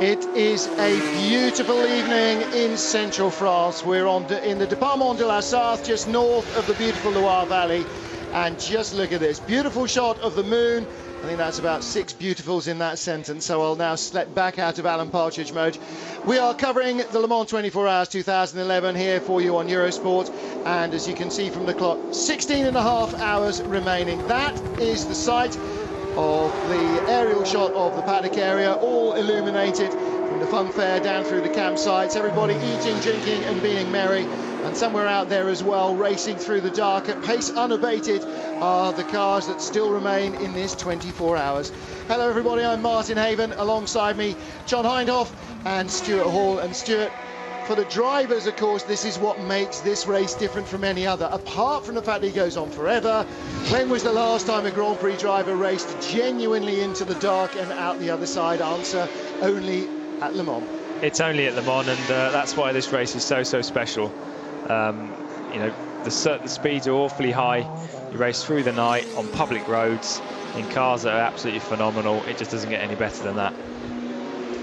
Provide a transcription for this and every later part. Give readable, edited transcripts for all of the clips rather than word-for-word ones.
It is a beautiful evening in central France. We're in the Département de la Sarthe, just north of the beautiful Loire Valley. And just look at this beautiful shot of the moon. I think that's about 6 beautifuls in that sentence, so I'll now step back out of Alan Partridge mode. We are covering the Le Mans 24 Hours 2011 here for you on Eurosport, and as you can see from the clock, 16 and a half hours remaining. That is the site of the aerial shot of the paddock area, all illuminated from the fun fair down through the campsites, everybody eating, drinking and being merry. And somewhere out there as well, racing through the dark at pace unabated, are the cars that still remain in this 24 hours. Hello everybody, I'm Martin Haven, alongside me John Hindhoff and Stuart Hall. And Stuart, for the drivers, of course, this is what makes this race different from any other, apart from the fact that it goes on forever. When was the last time a Grand Prix driver raced genuinely into the dark and out the other side? Answer, only at Le Mans. It's only at Le Mans, and that's why this race is so special. You know, the speeds are awfully high. You race through the night on public roads in cars that are absolutely phenomenal. It just doesn't get any better than that.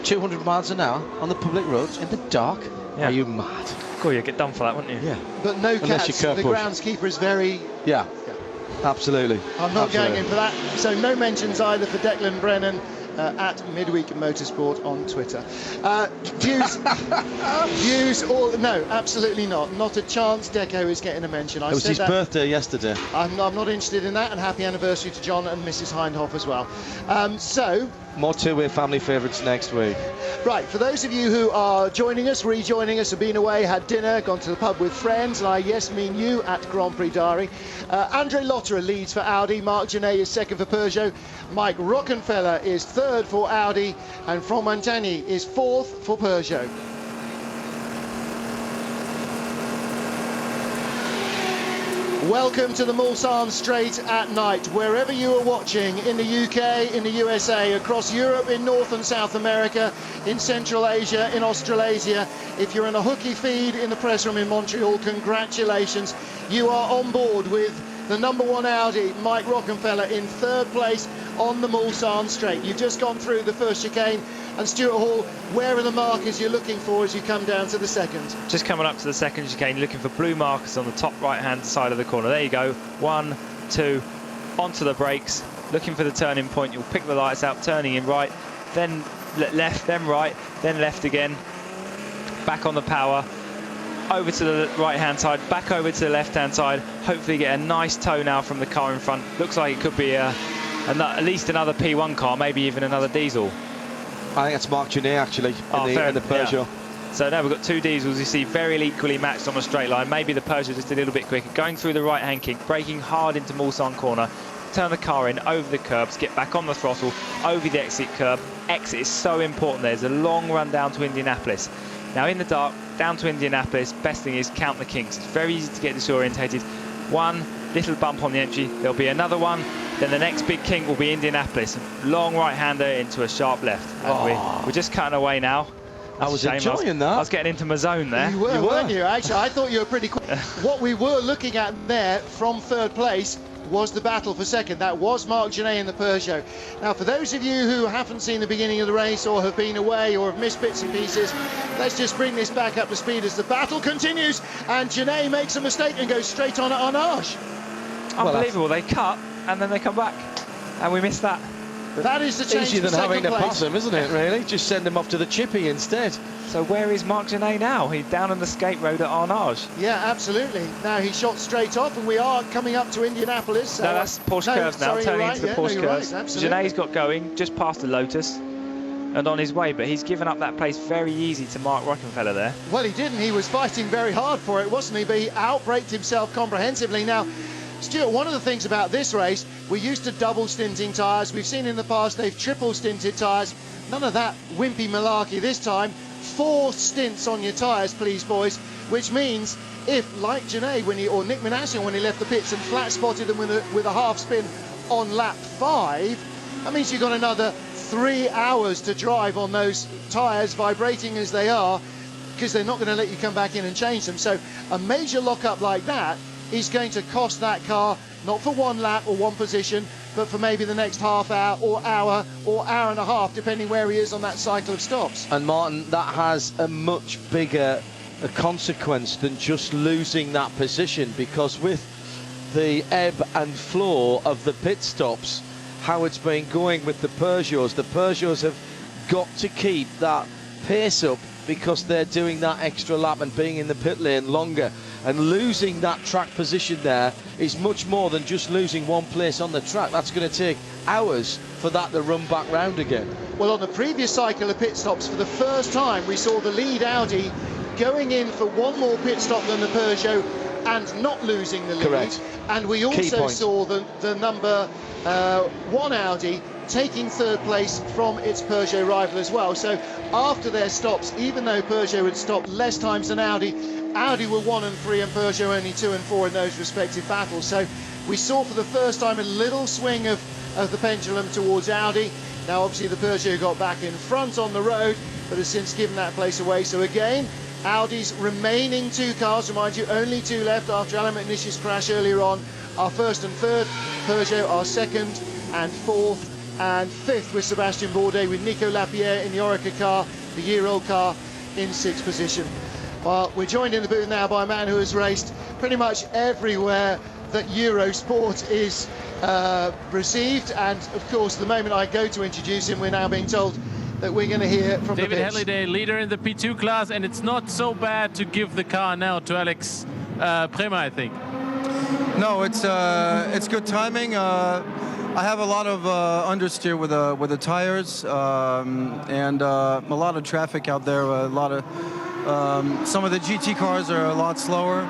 200 miles an hour on the public roads in the dark? Yeah. Are you mad? Cool, you'd get done for that, wouldn't you? Yeah. But no cats. The groundskeeper is very... Yeah. Absolutely. I'm not going in for that. So no mentions either for Declan Brennan at Midweek Motorsport on Twitter. Views all... No, absolutely not. Not a chance Deco is getting a mention. It was his birthday yesterday. I'm not interested in that, and happy anniversary to John and Mrs. Hindhoff as well. So... More two-way family favourites next week. Right, for those of you who are joining us, rejoining us, have been away, had dinner, gone to the pub with friends, and I mean you at Grand Prix Diary. Andre Lotterer leads for Audi, Marc Genet is second for Peugeot, Mike Rockenfeller is third for Audi, and Franck Montagny is fourth for Peugeot. Welcome to the Mulsanne Straight at night. Wherever you are watching, in the UK, in the USA, across Europe, in North and South America, in Central Asia, in Australasia, if you're in a hooky feed in the press room in Montreal, congratulations. You are on board with the #1 Audi, Mike Rockenfeller, in third place on the Mulsanne Straight. You've just gone through the first chicane. And Stuart Hall, where are the markers you're looking for as you come down to the second? Just coming up to the second chicane, looking for blue markers on the top right-hand side of the corner. There you go. 1, 2, onto the brakes, looking for the turning point. You'll pick the lights out, turning in right, then left, then right, then left again. Back on the power, over to the right-hand side, back over to the left-hand side. Hopefully get a nice toe now from the car in front. Looks like it could be at least another P1 car, maybe even another diesel. I think it's Marc Genet actually in the Peugeot. Yeah. So now we've got two diesels you see very equally matched on a straight line. Maybe the Peugeot just a little bit quicker. Going through the right-hand kick, braking hard into Mulsanne corner, turn the car in over the curbs, get back on the throttle, over the exit curb. Exit is so important. There's a long run down to Indianapolis. Now in the dark, down to Indianapolis, best thing is count the kinks. It's very easy to get disorientated. One little bump on the entry, there'll be another one, then the next big kink will be Indianapolis. Long right-hander into a sharp left. And we're just cutting away now. I was enjoying that. I was getting into my zone there. You were, weren't you? Actually, I thought you were pretty quick. What we were looking at there from third place was the battle for second. That was Marc Genet in the Peugeot. Now, for those of you who haven't seen the beginning of the race or have been away or have missed bits and pieces, let's just bring this back up to speed as the battle continues, and Genet makes a mistake and goes straight on at Arnage. Unbelievable. They cut and then they come back, and we missed that. That is the change. Easier than having to pass him, isn't it, really? Just send him off to the chippy instead. So where is Marc Genet now? He's down on the skate road at Arnage. Yeah, absolutely. Now he shot straight off, and we are coming up to Indianapolis. So no, that's Porsche curves now, turning into the Porsche curves. Right, Genet's got going, just past the Lotus, and on his way, but he's given up that place very easy to Mark Rockenfeller there. Well, he didn't. He was fighting very hard for it, wasn't he? But he outbraked himself comprehensively. Now, Stuart, one of the things about this race, we're used to double stinting tyres. We've seen in the past they've triple stinted tyres. None of that wimpy malarkey this time. 4 stints on your tyres, please, boys, which means if, like Genet or Nick Minasian when he left the pits and flat spotted them with a half spin on lap 5, that means you've got another 3 hours to drive on those tyres, vibrating as they are, because they're not going to let you come back in and change them. So a major lock-up like that is going to cost that car, not for 1 lap or 1 position, but for maybe the next half hour or hour and a half, depending where he is on that cycle of stops. And Martin, that has a much bigger consequence than just losing that position, because with the ebb and flow of the pit stops, how it's been going with the Peugeots have got to keep that pace up, because they're doing that extra lap and being in the pit lane longer, and losing that track position there is much more than just losing one place on the track. That's going to take hours for that to run back round again. Well, on the previous cycle of pit stops, for the first time we saw the lead Audi going in for one more pit stop than the Peugeot and not losing the lead. Correct. And we also saw the number one Audi taking third place from its Peugeot rival as well. So after their stops, even though Peugeot had stopped less times than Audi were 1 and 3 and Peugeot only 2 and 4 in those respective battles. So we saw for the first time a little swing of the pendulum towards Audi. Now obviously the Peugeot got back in front on the road, but has since given that place away. So again, Audi's remaining 2 cars, remind you, only 2 left after Alain McNish's crash earlier on, are first and third. Peugeot are second and fourth and fifth, with Sebastian Bourdais, with Nico Lapierre in the Orica car, the year-old car, in 6th position. Well, we're joined in the booth now by a man who has raced pretty much everywhere that Eurosport is received, and of course the moment I go to introduce him, we're now being told that we're going to hear from David the pits. Halliday, leader in the P2 class, and it's not so bad to give the car now to Alex Prema, I think. No, it's good timing. I have a lot of understeer with the tires, and a lot of traffic out there. Some of the GT cars are a lot slower,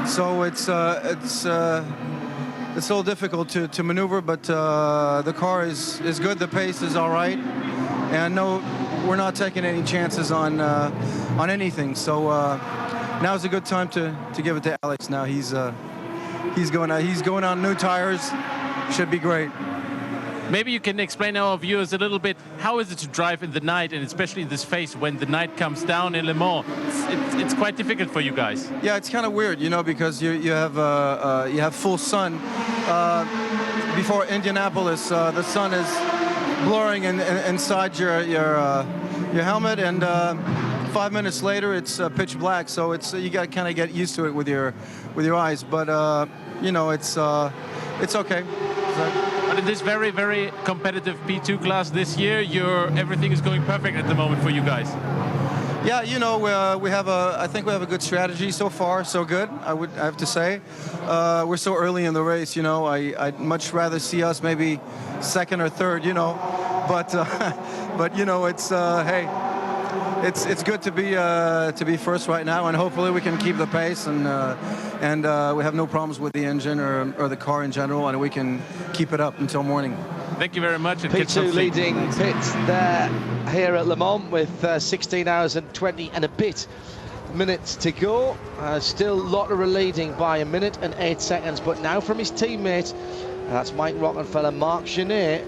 so it's a little difficult to maneuver. But the car is good. The pace is all right, and no, we're not taking any chances on anything. So now's a good time to give it to Alex. Now he's going on new tires. Should be great. Maybe you can explain our viewers a little bit, how is it to drive in the night, and especially in this phase when the night comes down in Le Mans? It's quite difficult for you guys. Yeah, it's kind of weird, you know, because you have full sun. Before Indianapolis, the sun is blurring inside your helmet, and 5 minutes later it's pitch black. So you got to kind of get used to it with your eyes. But you know, it's okay. But in this very, very competitive P2 class this year, everything is going perfect at the moment for you guys. Yeah, you know, I think we have a good strategy so far, so good. I have to say, we're so early in the race. You know, I'd much rather see us maybe second or third. You know, but you know, it's hey, it's good to be first right now, and hopefully we can keep the pace, and we have no problems with the engine or the car in general, and we can keep it up until morning. Thank you very much. P2 leading pits there here at Le Mans with 16 hours and 20 and a bit minutes to go. Still Lotterer leading by 1 minute and 8 seconds, but now from his teammate, that's Mike Rockenfeller. Marc Genet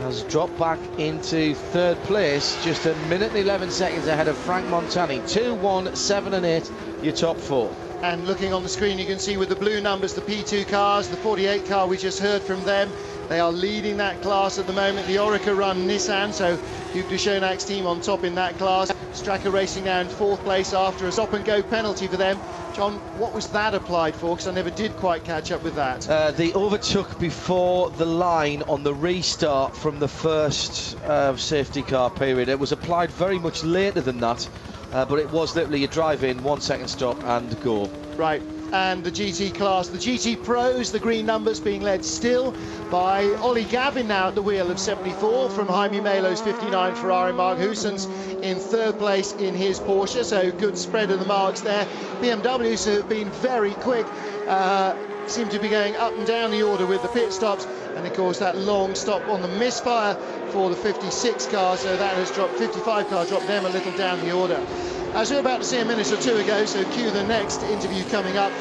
has dropped back into third place, just 1 minute and 11 seconds ahead of Frank Montani. 2, 1, 7 and 8, your top 4. And looking on the screen, you can see with the blue numbers the P2 cars, the 48 car we just heard from them. They are leading that class at the moment. The Orica run Nissan, so Hugues de Schonach's team on top in that class. Stracker Racing now in 4th place after a stop and go penalty for them. John, what was that applied for? Because I never did quite catch up with that. They overtook before the line on the restart from the first safety car period. It was applied very much later than that, but it was literally a drive in, 1 second stop and go. Right. And the GT class, the GT Pros, the green numbers being led still by Ollie Gavin now at the wheel of 74 from Jaime Melo's 59 Ferrari. Mark Hoosens in 3rd place in his Porsche, so good spread of the marks there. BMWs have been very quick, seem to be going up and down the order with the pit stops, and of course that long stop on the misfire for the 56 car, so that has dropped 55 car, dropped them a little down the order. as we were about to see a minute or two ago, so cue the next interview coming up.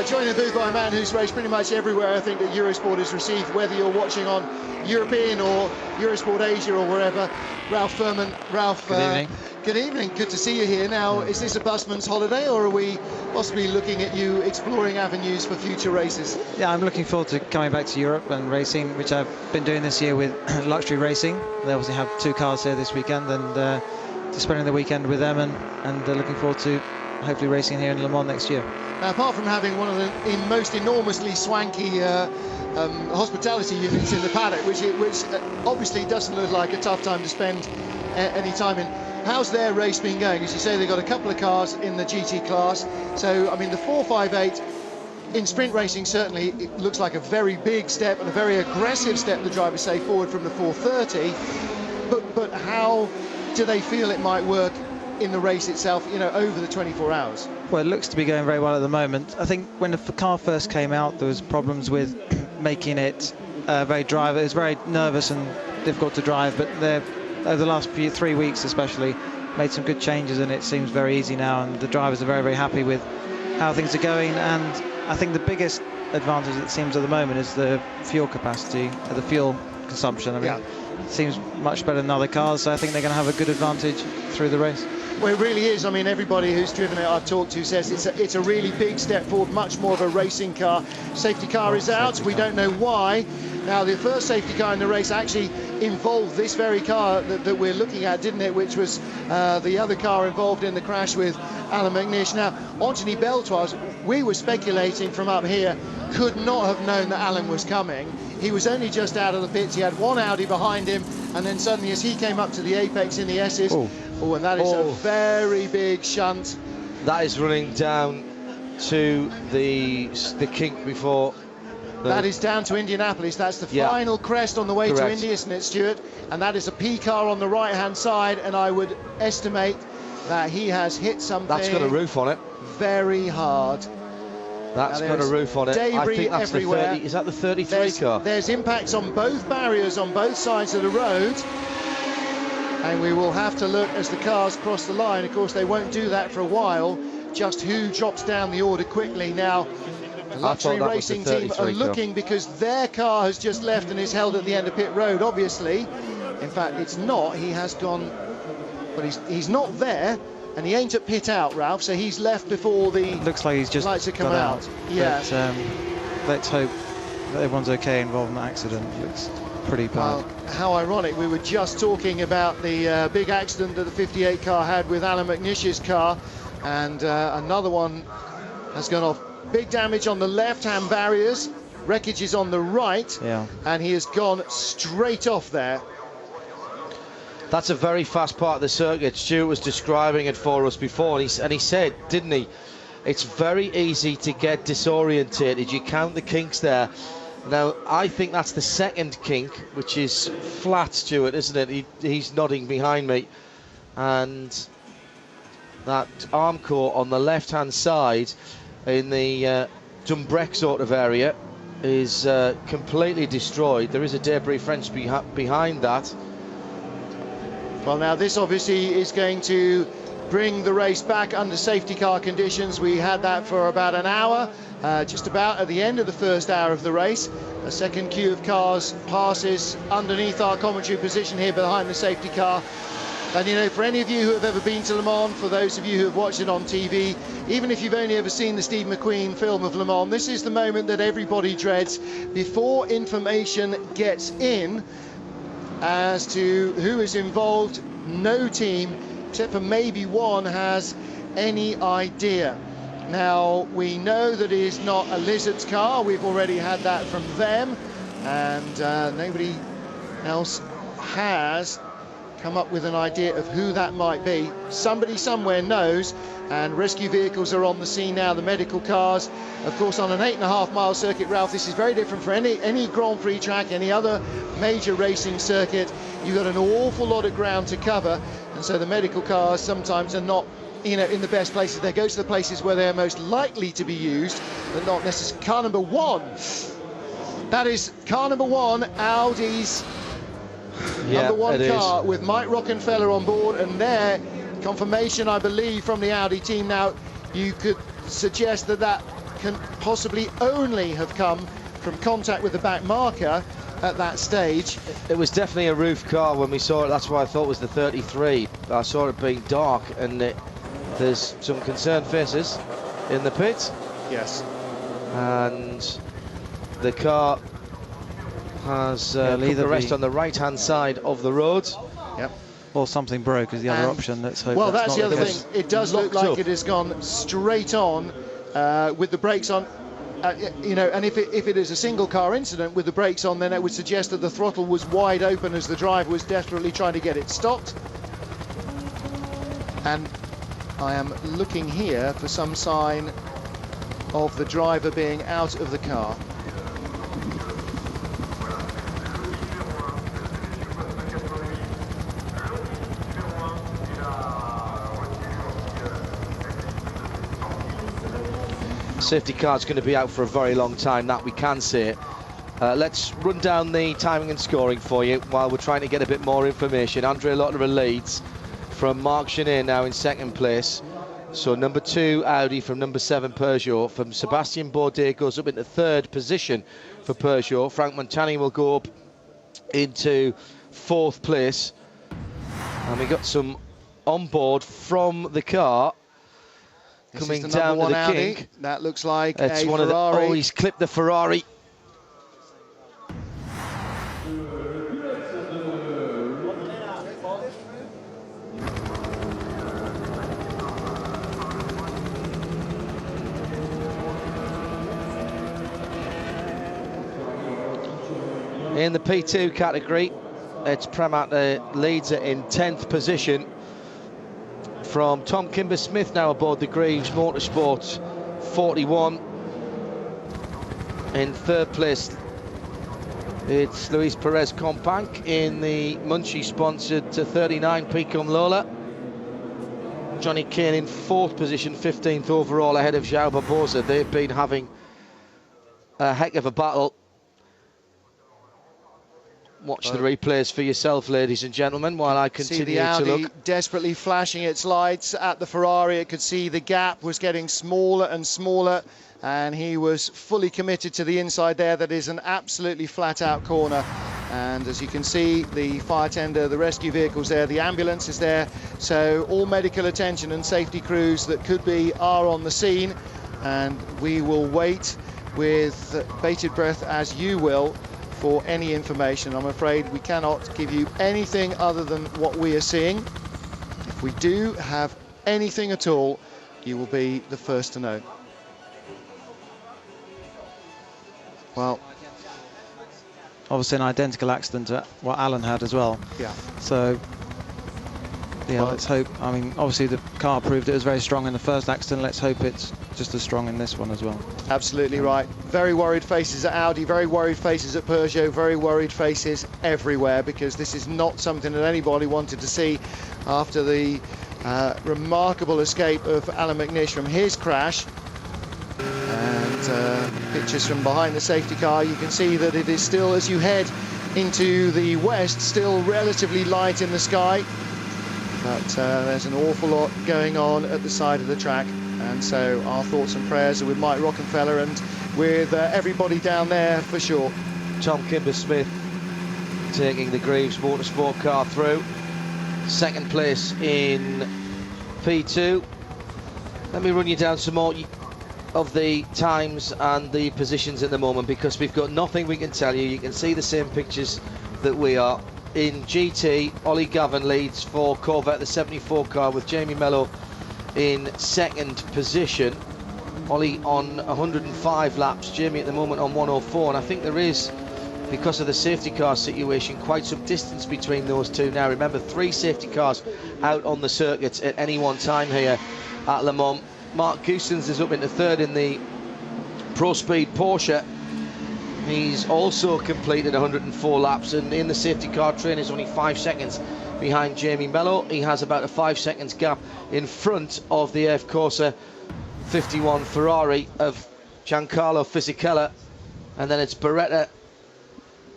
Joined in the booth by a man who's raced pretty much everywhere I think that Eurosport has received, whether you're watching on European or Eurosport Asia or wherever. Ralph Furman. Ralph, good evening. Good evening, good to see you here. Now, is this a busman's holiday, or are we possibly looking at you exploring avenues for future races? Yeah, I'm looking forward to coming back to Europe and racing, which I've been doing this year with Luxury Racing. They obviously have 2 cars here this weekend, and spending the weekend with them, and looking forward to hopefully racing here in Le Mans next year. Now, apart from having one of the most enormously swanky hospitality units in the paddock, which obviously doesn't look like a tough time to spend any time in, how's their race been going? As you say, they've got a couple of cars in the GT class, so I mean the 458 in sprint racing certainly it looks like a very big step and a very aggressive step, the drivers say, forward from the 430, but how do they feel it might work in the race itself, you know, over the 24 hours? Well, it looks to be going very well at the moment. I think when the car first came out, there was problems with making it very drive. It was very nervous and difficult to drive, but they've, over the last 3 weeks especially, made some good changes, and it seems very easy now, and the drivers are very, very happy with how things are going. And I think the biggest advantage, it seems at the moment, is the fuel capacity, the fuel consumption. I mean, it seems much better than other cars, so I think they're going to have a good advantage through the race. Well, it really is. I mean, everybody who's driven it I've talked to says it's a really big step forward, much more of a racing car. Safety car is out. We don't know why. Now, the first safety car in the race actually involved this very car that we're looking at, didn't it? Which was the other car involved in the crash with Alan McNish. Now, Anthony Beltoise, we were speculating from up here, could not have known that Alan was coming. He was only just out of the pits. He had one Audi behind him, and then suddenly as he came up to the apex in the S's, and that is a very big shunt. That is running down to the kink before. That is down to Indianapolis. That's the final crest on the way to Indy, isn't it, Stuart? And that is a P car on the right-hand side, and I would estimate that he has hit something. That's got a roof on it. Very hard. That's got a roof on it. I think that's everywhere. The 30. Is that the 33 car? There's impacts on both barriers on both sides of the road. And we will have to look as the cars cross the line. Of course, they won't do that for a while. Just who drops down the order quickly. Now, the Luxury Racing team are looking because their car has just left and is held at the end of pit road, obviously. In fact, it's not. He has gone, but he's not there. And he ain't at pit out, Ralph, so he's left before the looks like he's just lights have come out. Yeah. But, let's hope that everyone's okay involved in the accident. It looks pretty bad. Well, how ironic. We were just talking about the big accident that the 58 car had with Alan McNish's car, and another one has gone off. Big damage on the left-hand barriers, wreckage is on the right, and he has gone straight off there. That's a very fast part of the circuit. Stuart was describing it for us before, and he said, didn't he, it's very easy to get disorientated. You count the kinks there. Now, I think that's the second kink, which is flat, Stuart, isn't it? He's nodding behind me. And that arm core on the left-hand side in the Dumbrec sort of area is completely destroyed. There is a debris French behind that. Well, now this obviously is going to bring the race back under safety car conditions. We had that for about an hour, just about at the end of the first hour of the race. A second queue of cars passes underneath our commentary position here behind the safety car. And, you know, for any of you who have ever been to Le Mans, for those of you who have watched it on TV, even if you've only ever seen the Steve McQueen film of Le Mans, this is the moment that everybody dreads before information gets in as to who is involved. No team, except for maybe one, has any idea. Now, we know that it is not a Lizard's car. We've already had that from them, and nobody else has come up with an idea of who that might be. Somebody somewhere knows, and rescue vehicles are on the scene now, the medical cars. Of course, on an 8.5-mile circuit, Ralph, this is very different for any Grand Prix track, any other major racing circuit. You've got an awful lot of ground to cover, and so the medical cars sometimes are not, you know, in the best places. They go to the places where they're most likely to be used, but not necessarily. Car number one. That is car number one, Audi's number one car with Mike Rockenfeller on board, and there confirmation, I believe, from the Audi team. Now, you could suggest that that can possibly only have come from contact with the back marker at that stage. It was definitely a roof car when we saw it. That's why I thought it was the 33. I saw it being dark, and there's some concerned faces in the pit. Yes. And the car has come to rest on the right-hand side of the road. Yep. Or something broke is the other option. Let's hope. Well, that's the not other case. thing. It does look like it has gone straight on with the brakes on. You know, and if it is a single car incident with the brakes on, then it would suggest that the throttle was wide open as the driver was desperately trying to get it stopped. And I am looking here for some sign of the driver being out of the car. Safety car's going to be out for a very long time, that we can say. Let's run down the timing and scoring for you while we're trying to get a bit more information. Andre Lotterer leads from Marc Genet now in second place. So number 2 Audi from number 7 Peugeot. From Sebastian Bourdais goes up into third position for Peugeot. Frank Montani will go up into fourth place. And we got some on board from the car. Coming down to the Audi. kink. That looks like it's a one Ferrari. Of the, oh, he's clipped the Ferrari. In the P2 category, it's Pramac leads it in 10th position. From Tom Kimber-Smith now aboard the Greaves Motorsport 41. In third place, it's Luis Perez Companc in the Munchie sponsored 39 Picum Lola. Johnny Kane in fourth position, 15th overall, ahead of João Barbosa. They've been having a heck of a battle. Watch the replays for yourself, ladies and gentlemen, while I continue see the Audi to look. desperately flashing its lights at the Ferrari. It could see the gap was getting smaller and smaller, and he was fully committed to the inside there. That is an absolutely flat-out corner. And as you can see, the fire tender, the rescue vehicles there, the ambulance is there. So all medical attention and safety crews that could be are on the scene. And we will wait with bated breath, as you will, for any information. I'm afraid we cannot give you anything other than what we are seeing. If we do have anything at all, you will be the first to know. Well, obviously an identical accident to what Alan had as well. yeah. So, yeah, Well, let's hope. I mean, obviously the car proved it was very strong in the first accident. Let's hope it's just as strong in this one as well. Absolutely right. Very worried faces at Audi, very worried faces at Peugeot, very worried faces everywhere, because this is not something that anybody wanted to see after the remarkable escape of Alan McNish from his crash. And pictures from behind the safety car, you can see that it is still, as you head into the west, still relatively light in the sky. But there's an awful lot going on at the side of the track. And so our thoughts and prayers are with Mike Rockenfeller and with everybody down there for sure. Tom Kimber-Smith taking the Greaves Motorsport car through. Second place in P2. Let me run you down some more of the times and the positions at the moment, because we've got nothing we can tell you. You can see the same pictures that we are. In GT, Ollie Gavin leads for Corvette, the 74 car, with Jamie Mello in second position. Ollie on 105 laps, Jamie at the moment on 104, and I think there is, because of the safety car situation, quite some distance between those two now. Remember, 3 safety cars out on the circuit at any one time here at Le Mans. Mark Goosens is up into third in the Pro Speed Porsche. He's also completed 104 laps, and in the safety car train is only 5 seconds behind Jamie Mello. He has about a 5 seconds gap in front of the F Corsa 51 Ferrari of Giancarlo Fisichella, and then it's Beretta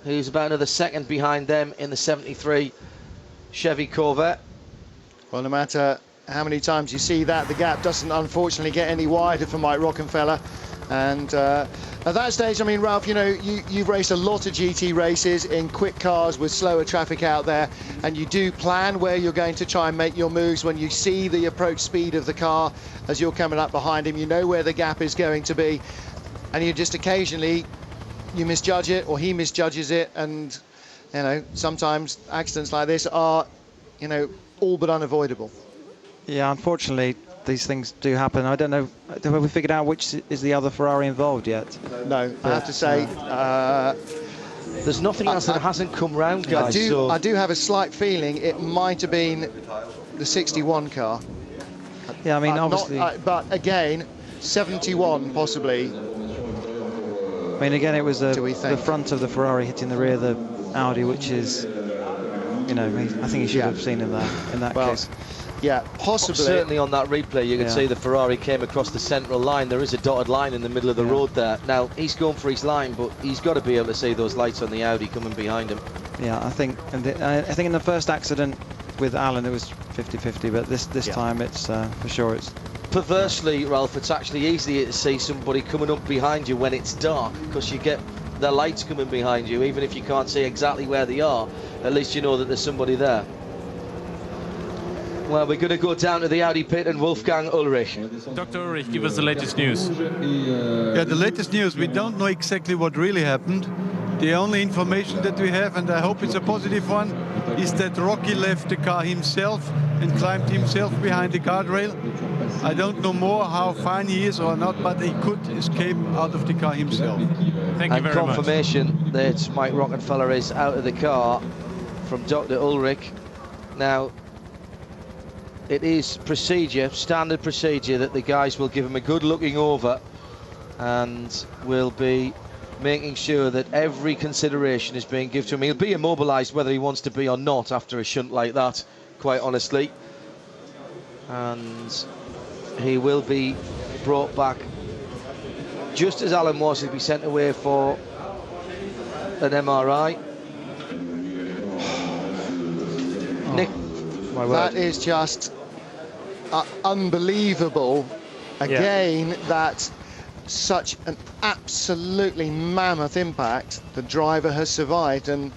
who's about another second behind them in the 73 Chevy Corvette. Well, no matter how many times you see that. The gap doesn't unfortunately get any wider for Mike Rockenfeller. And at that stage, I mean, Ralph, you know, you've raced a lot of GT races in quick cars with slower traffic out there, and you do plan where you're going to try and make your moves when you see the approach speed of the car as you're coming up behind him. You know where the gap is going to be, and you just occasionally you misjudge it, or he misjudges it, and you know, sometimes accidents like this are, you know, all but unavoidable. Yeah, unfortunately, these things do happen. I don't know, have we figured out which is the other Ferrari involved yet? No, I have to say, there's nothing else that hasn't come round, guys. I do have a slight feeling it might have been the 61 car. Yeah, I mean, obviously. But again, 71 possibly. I mean, again, it was the front of the Ferrari hitting the rear of the Audi, which is, you know, I think he should have seen in that case. Yeah, possibly. Certainly on that replay, you can see the Ferrari came across the central line. There is a dotted line in the middle of the road there. Now, he's going for his line, but he's got to be able to see those lights on the Audi coming behind him. Yeah, I think in the first accident with Alan, it was 50-50, but this time it's for sure it's... Perversely, Ralph, it's actually easier to see somebody coming up behind you when it's dark, because you get the lights coming behind you. Even if you can't see exactly where they are, at least you know that there's somebody there. Well, we're going to go down to the Audi pit and Wolfgang Ullrich. Dr. Ullrich, give us the latest news. Yeah, the latest news, we don't know exactly what really happened. The only information that we have, and I hope it's a positive one, is that Rocky left the car himself and climbed himself behind the guardrail. I don't know more how fine he is or not, but he could escape out of the car himself. Thank you very much. And confirmation that Mike Rockenfeller is out of the car from Dr. Ullrich. Now, it is procedure, standard procedure, that the guys will give him a good looking over and will be making sure that every consideration is being given to him. He'll be immobilised whether he wants to be or not after a shunt like that, quite honestly. And he will be brought back just as Alan was. He'll be sent away for an MRI. Nick, my word. That is just unbelievable. Again, that such an absolutely mammoth impact. The driver has survived, and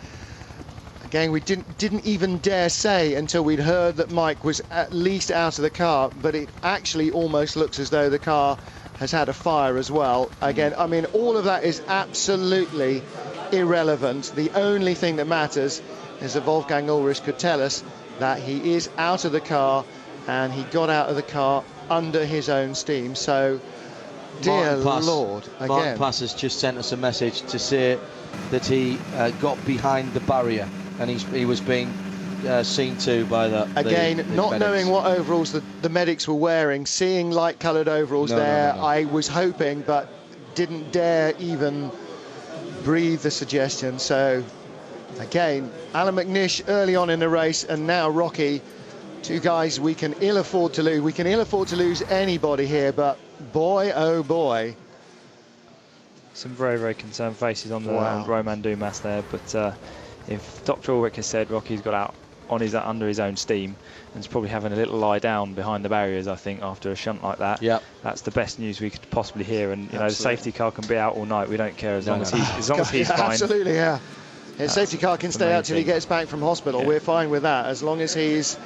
again, we didn't even dare say until we'd heard that Mike was at least out of the car, but it actually almost looks as though the car has had a fire as well. Again, I mean, all of that is absolutely irrelevant. The only thing that matters is that Wolfgang Ullrich could tell us that he is out of the car, and he got out of the car under his own steam. So, dear Lord, again. Martin Pass has just sent us a message to say that he got behind the barrier, and he was being seen to by the not medics. Knowing what overalls the medics were wearing, seeing light-coloured overalls no, I was hoping, but didn't dare even breathe the suggestion. So, again, Alan McNish early on in the race, and now Rocky. Two guys we can ill afford to lose. We can ill afford to lose anybody here, but boy, oh boy. Some very, very concerned faces on the Roman Dumas there, but if Dr. Ullrich has said Rocky's got out on under his own steam and is probably having a little lie down behind the barriers, I think, after a shunt like that, that's the best news we could possibly hear. And you know, the safety car can be out all night. We don't care as long as he's fine. Absolutely, yeah. His safety car can stay out till he gets back from hospital. We're fine with that as long as he's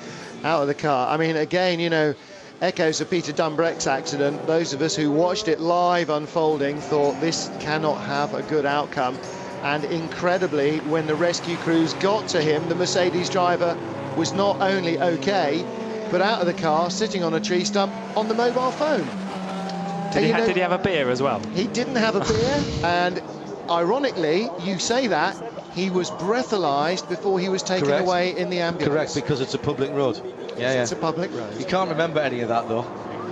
out of the car. I mean, again, you know, echoes of Peter Dumbrecht's accident. Those of us who watched it live unfolding thought this cannot have a good outcome. And incredibly, when the rescue crews got to him, the Mercedes driver was not only okay, but out of the car, sitting on a tree stump on the mobile phone. Did he have a beer as well? He didn't have a beer, and ironically, you say that, he was breathalyzed before he was taken away in the ambulance. Correct, because it's a public road. It's a public road. You can't remember any of that, though.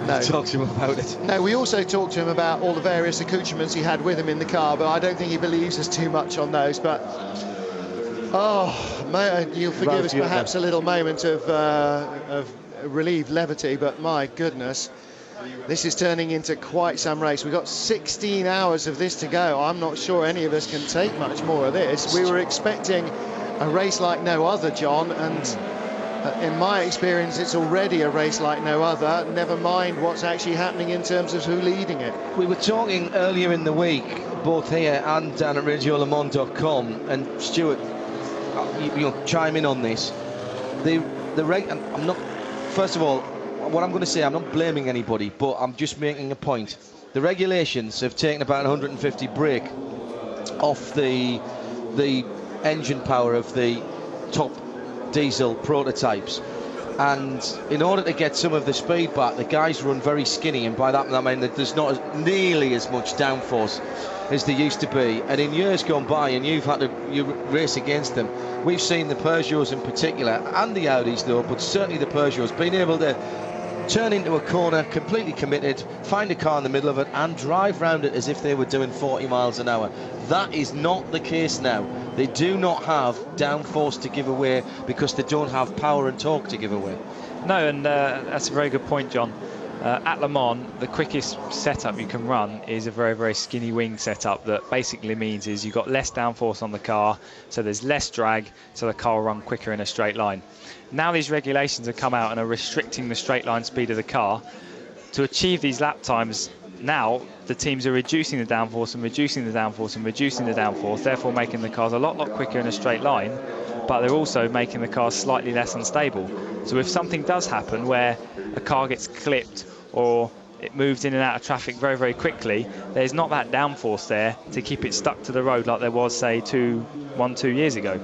No. Talk to him about it. No, we also talked to him about all the various accoutrements he had with him in the car, but I don't think he believes us too much on those. But, you'll forgive us perhaps a little moment of relieved levity, but my goodness. This is turning into quite some race. We've got 16 hours of this to go. I'm not sure any of us can take much more of this. We were expecting a race like no other, John, and in my experience, it's already a race like no other, never mind what's actually happening in terms of who's leading it. We were talking earlier in the week, both here and down at RadioLeMans.com, and Stuart, you'll chime in on this. I'm not. First of all, what I'm going to say, I'm not blaming anybody, but I'm just making a point. The regulations have taken about 150 brake off the engine power of the top diesel prototypes, and in order to get some of the speed back, the guys run very skinny, and by that I mean that there's not nearly as much downforce as there used to be. And in years gone by, and you've had to race against them, we've seen the Peugeots in particular, and the Audis though, but certainly the Peugeots, being able to turn into a corner completely committed, find a car in the middle of it and drive round it as if they were doing 40 miles an hour. That is not the case now. They do not have downforce to give away because they don't have power and torque to give away. No, and that's a very good point, John. At Le Mans, the quickest setup you can run is a very, very skinny wing setup that basically means is you've got less downforce on the car, so there's less drag, so the car will run quicker in a straight line. Now these regulations have come out and are restricting the straight line speed of the car. To achieve these lap times, now the teams are reducing the downforce and reducing the downforce and reducing the downforce, therefore making the cars a lot quicker in a straight line, but they're also making the cars slightly less unstable. So if something does happen where a car gets clipped or it moves in and out of traffic very, very quickly, there's not that downforce there to keep it stuck to the road like there was, say, 2 years ago.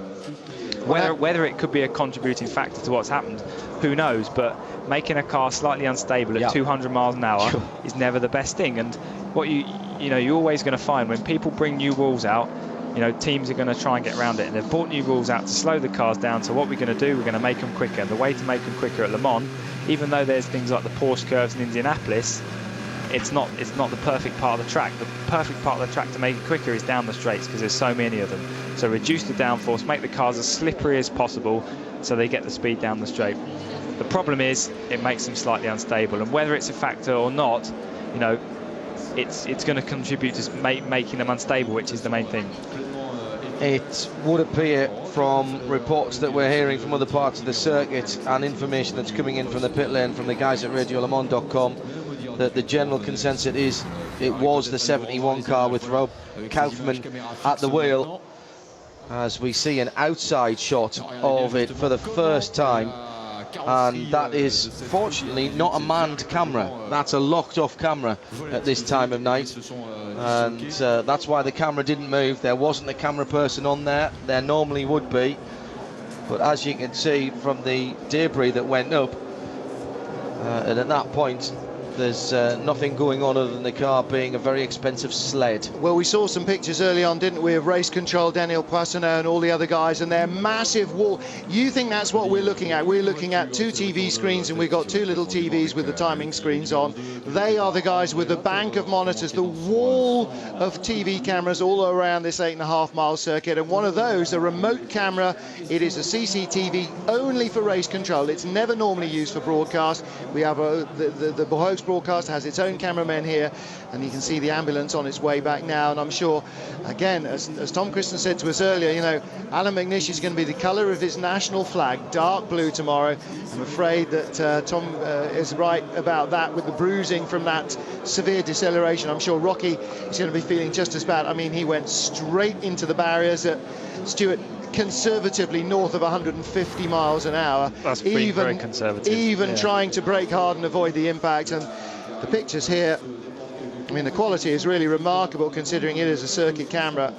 Whether it could be a contributing factor to what's happened, who knows, but making a car slightly unstable at 200 miles an hour is never the best thing. And what you're always going to find when people bring new rules out, teams are going to try and get around it, and they've brought new rules out to slow the cars down. So what we're going to do, we're going to make them quicker, and the way to make them quicker at Le Mans, even though there's things like the Porsche curves in Indianapolis, it's not the perfect part of the track. The perfect part of the track to make it quicker is down the straights because there's so many of them. So reduce the downforce, make the cars as slippery as possible so they get the speed down the straight. The problem is it makes them slightly unstable, and whether it's a factor or not, it's going to contribute to making them unstable, which is the main thing. It would appear from reports that we're hearing from other parts of the circuit and information that's coming in from the pit lane from the guys at RadioLeMans.com that the general consensus is it was the 71 car with Rob Kaufman at the wheel, as we see an outside shot of it for the first time. And that is fortunately not a manned camera, that's a locked off camera at this time of night, and that's why the camera didn't move. There wasn't a camera person on there normally would be, but as you can see from the debris that went up, and at that point there's nothing going on other than the car being a very expensive sled. Well, we saw some pictures early on, didn't we, of race control, Daniel Poissonneau and all the other guys, and their massive wall. You think that's what we're looking at? We're looking at 2 TV screens, and we've got 2 little TVs with the timing screens on. They are the guys with the bank of monitors, the wall of TV cameras all around this 8.5-mile circuit, and one of those, a remote camera. It is a CCTV only for race control. It's never normally used for broadcast. We have the host broadcast has its own cameraman here, and you can see the ambulance on its way back now. And I'm sure, again, as Tom Christen said to us earlier, Alan McNish is going to be the colour of his national flag, dark blue tomorrow. I'm afraid that Tom is right about that with the bruising from that severe deceleration. I'm sure Rocky is going to be feeling just as bad. I mean, he went straight into the barriers at Stuart, conservatively north of 150 miles an hour. That's been very conservative. Even trying to brake hard and avoid the impact. And the pictures here, I mean, the quality is really remarkable considering it is a circuit camera.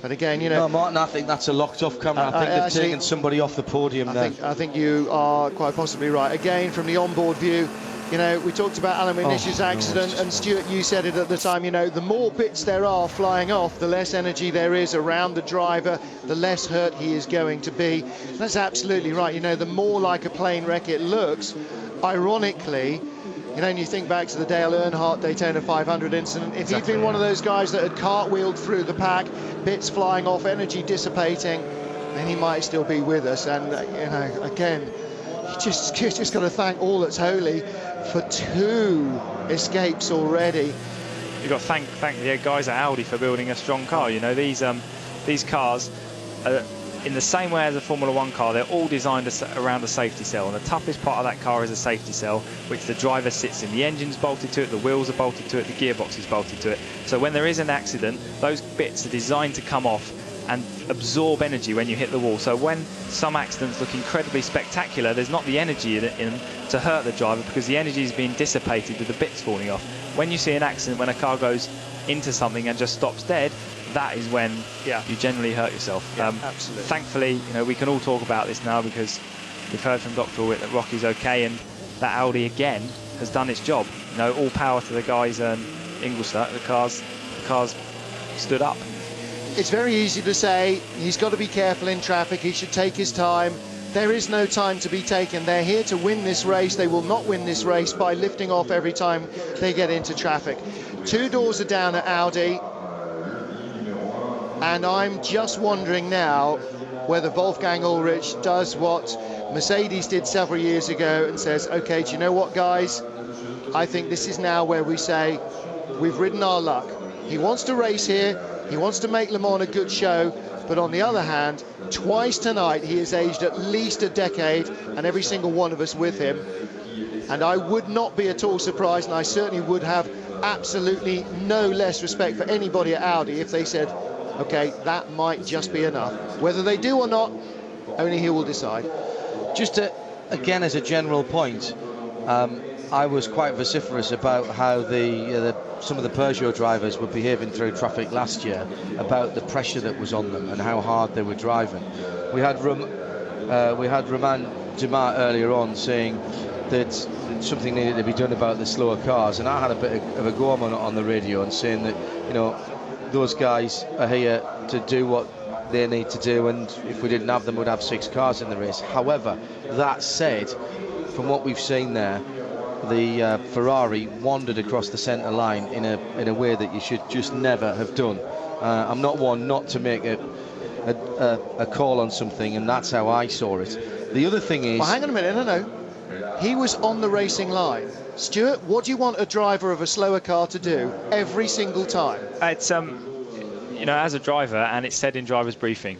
But again, No, Martin, I think that's a locked-off camera. I think they've taken somebody off the podium there. I think you are quite possibly right. Again, from the onboard view, we talked about Alan McNish's accident, and Stuart, you said it at the time, the more bits there are flying off, the less energy there is around the driver, the less hurt he is going to be. That's absolutely right. The more like a plane wreck it looks, ironically, and you think back to the Dale Earnhardt Daytona 500 incident, if he'd been one of those guys that had cartwheeled through the pack, bits flying off, energy dissipating, then he might still be with us. And, again, you just got to thank all that's holy for 2 escapes already. You've got to thank the guys at Audi for building a strong car. These cars are in the same way as a Formula One car, they're all designed around a safety cell, and the toughest part of that car is a safety cell, which the driver sits in. The engine's bolted to it, the wheels are bolted to it, the gearbox is bolted to it. So when there is an accident, those bits are designed to come off and absorb energy when you hit the wall. So when some accidents look incredibly spectacular, there's not the energy in them to hurt the driver, because the energy is being dissipated with the bits falling off. When you see an accident, when a car goes into something and just stops dead, that is when you generally hurt yourself. Absolutely. Thankfully, we can all talk about this now, because we've heard from Dr. Witt that Rocky's okay, and that Audi again has done its job. All power to the guys in Ingolstadt. The cars stood up. It's very easy to say he's got to be careful in traffic, he should take his time. There is no time to be taken. They're here to win this race. They will not win this race by lifting off every time they get into traffic. 2 doors are down at Audi, and I'm just wondering now whether Wolfgang Ullrich does what Mercedes did several years ago and says, okay, do you know what, guys? I think this is now where we say we've ridden our luck. He wants to race here. He wants to make Le Mans a good show, but on the other hand, twice tonight he has aged at least a decade, and every single one of us with him. And I would not be at all surprised, and I certainly would have absolutely no less respect for anybody at Audi if they said, okay, that might just be enough. Whether they do or not, only he will decide. Just again, as a general point, I was quite vociferous about how some of the Peugeot drivers were behaving through traffic last year, about the pressure that was on them and how hard they were driving. We had Romain Dumas earlier on saying that something needed to be done about the slower cars, and I had a bit of a go on the radio and saying that those guys are here to do what they need to do, and if we didn't have them, we'd have 6 cars in the race. However, that said, from what we've seen there, the Ferrari wandered across the centre line in a way that you should just never have done. I'm not one not to make a call on something, and that's how I saw it. The other thing is... Well, hang on a minute, no. He was on the racing line. Stuart, what do you want a driver of a slower car to do every single time? It's, as a driver, and it's said in driver's briefing,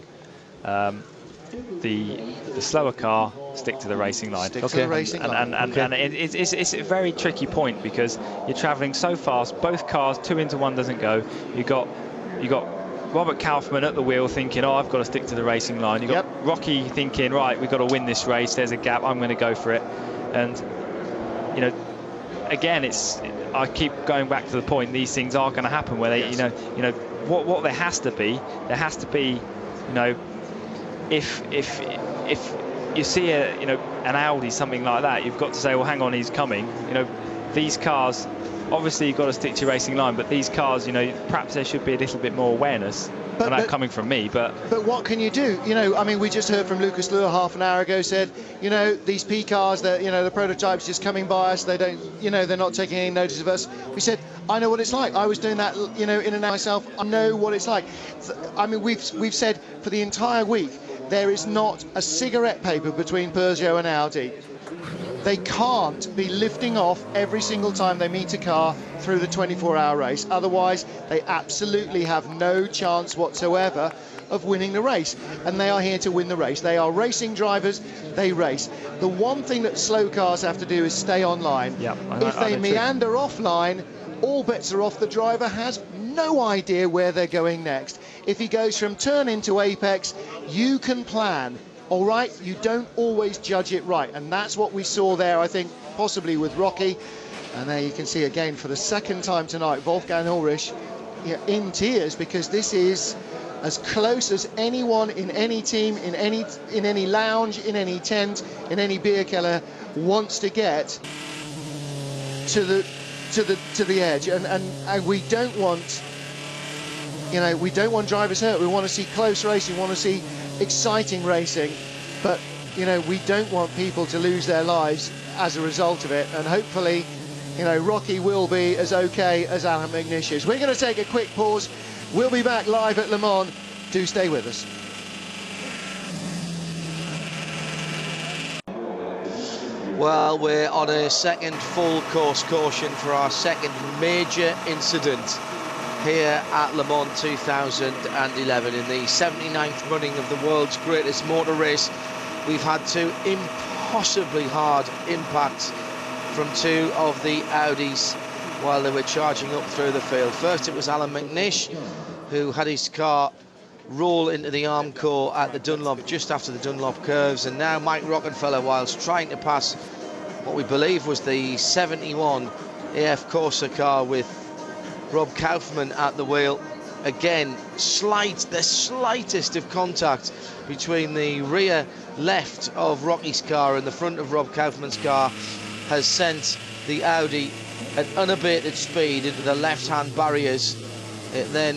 the slower car stick to the racing line. Stick to the racing line. And it's a very tricky point, because you're travelling so fast. Both cars, 2 into 1 doesn't go. You got Robert Kaufmann at the wheel thinking, oh, I've got to stick to the racing line. You got Rocky thinking, right, we've got to win this race. There's a gap. I'm going to go for it. And again, I keep going back to the point. These things are going to happen where they, what there has to be, if you see an Audi, something like that, you've got to say, well, hang on, he's coming. These cars, obviously you've got to stick to your racing line, but these cars, perhaps there should be a little bit more awareness. And that coming from me, but what can you do? We just heard from Lucas Luhr half an hour ago, said, these P cars, that the prototypes just coming by us, they don't, they're not taking any notice of us. We said, I know what it's like. I was doing that, in and out myself. I know what it's like. We've said for the entire week, there is not a cigarette paper between Peugeot and Audi. They can't be lifting off every single time they meet a car through the 24-hour race. Otherwise, they absolutely have no chance whatsoever of winning the race. And they are here to win the race. They are racing drivers. They race. The one thing that slow cars have to do is stay online. If they meander offline, all bets are off. The driver has no idea where they're going next. If he goes from turn into apex, you can plan. All right, you don't always judge it right, and that's what we saw there, I think, possibly with Rocky. And there you can see again for the second time tonight, Wolfgang Ullrich in tears, because this is as close as anyone in any team, in any lounge, in any tent, in any beer cellar wants to get to the edge, and we don't want, we don't want drivers hurt. We want to see close racing. We want to see exciting racing, but we don't want people to lose their lives as a result of it, and hopefully Rocky will be as okay as Alan McNish is. We're going to take a quick pause. We'll be back live at Le Mans. Do stay with us. Well, we're on a second full course caution for our second major incident here at Le Mans 2011 in the 79th running of the world's greatest motor race. We've had two impossibly hard impacts from two of the Audis while they were charging up through the field. First it was Alan McNish, who had his car roll into the Armco at the Dunlop, just after the Dunlop curves, and now Mike Rockenfeller, whilst trying to pass what we believe was the 71 AF Corsa car with Rob Kaufman at the wheel. Again, the slightest of contact between the rear left of Rocky's car and the front of Rob Kaufman's car has sent the Audi at unabated speed into the left-hand barriers. It then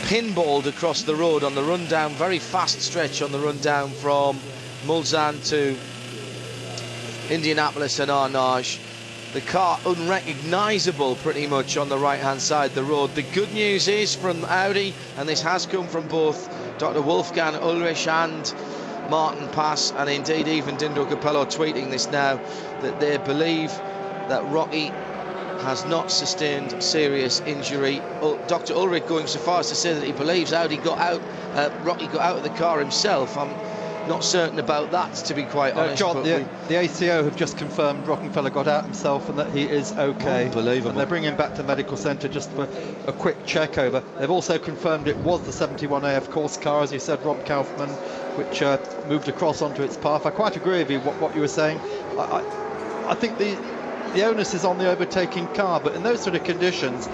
pinballed across the road on the run-down, very fast stretch on the run-down from Mulsanne to Indianapolis and Arnage. The car unrecognisable pretty much on the right-hand side of the road. The good news is from Audi, and this has come from both Dr. Wolfgang Ulrich and Martin Pass, and indeed even Dindo Capello tweeting this now, that they believe that Rocky has not sustained serious injury. Dr. Ulrich going so far as to say that he believes Rocky got out of the car himself. I'm not certain about that, to be quite honest. John, the ACO have just confirmed Rockenfeller got out himself and that he is okay. Unbelievable. And they're bringing him back to medical centre just for a quick check over. They've also confirmed it was the 71 AF course car, as you said, Rob Kaufman, which moved across onto its path. I quite agree with you what you were saying. I think the onus is on the overtaking car, but in those sort of conditions,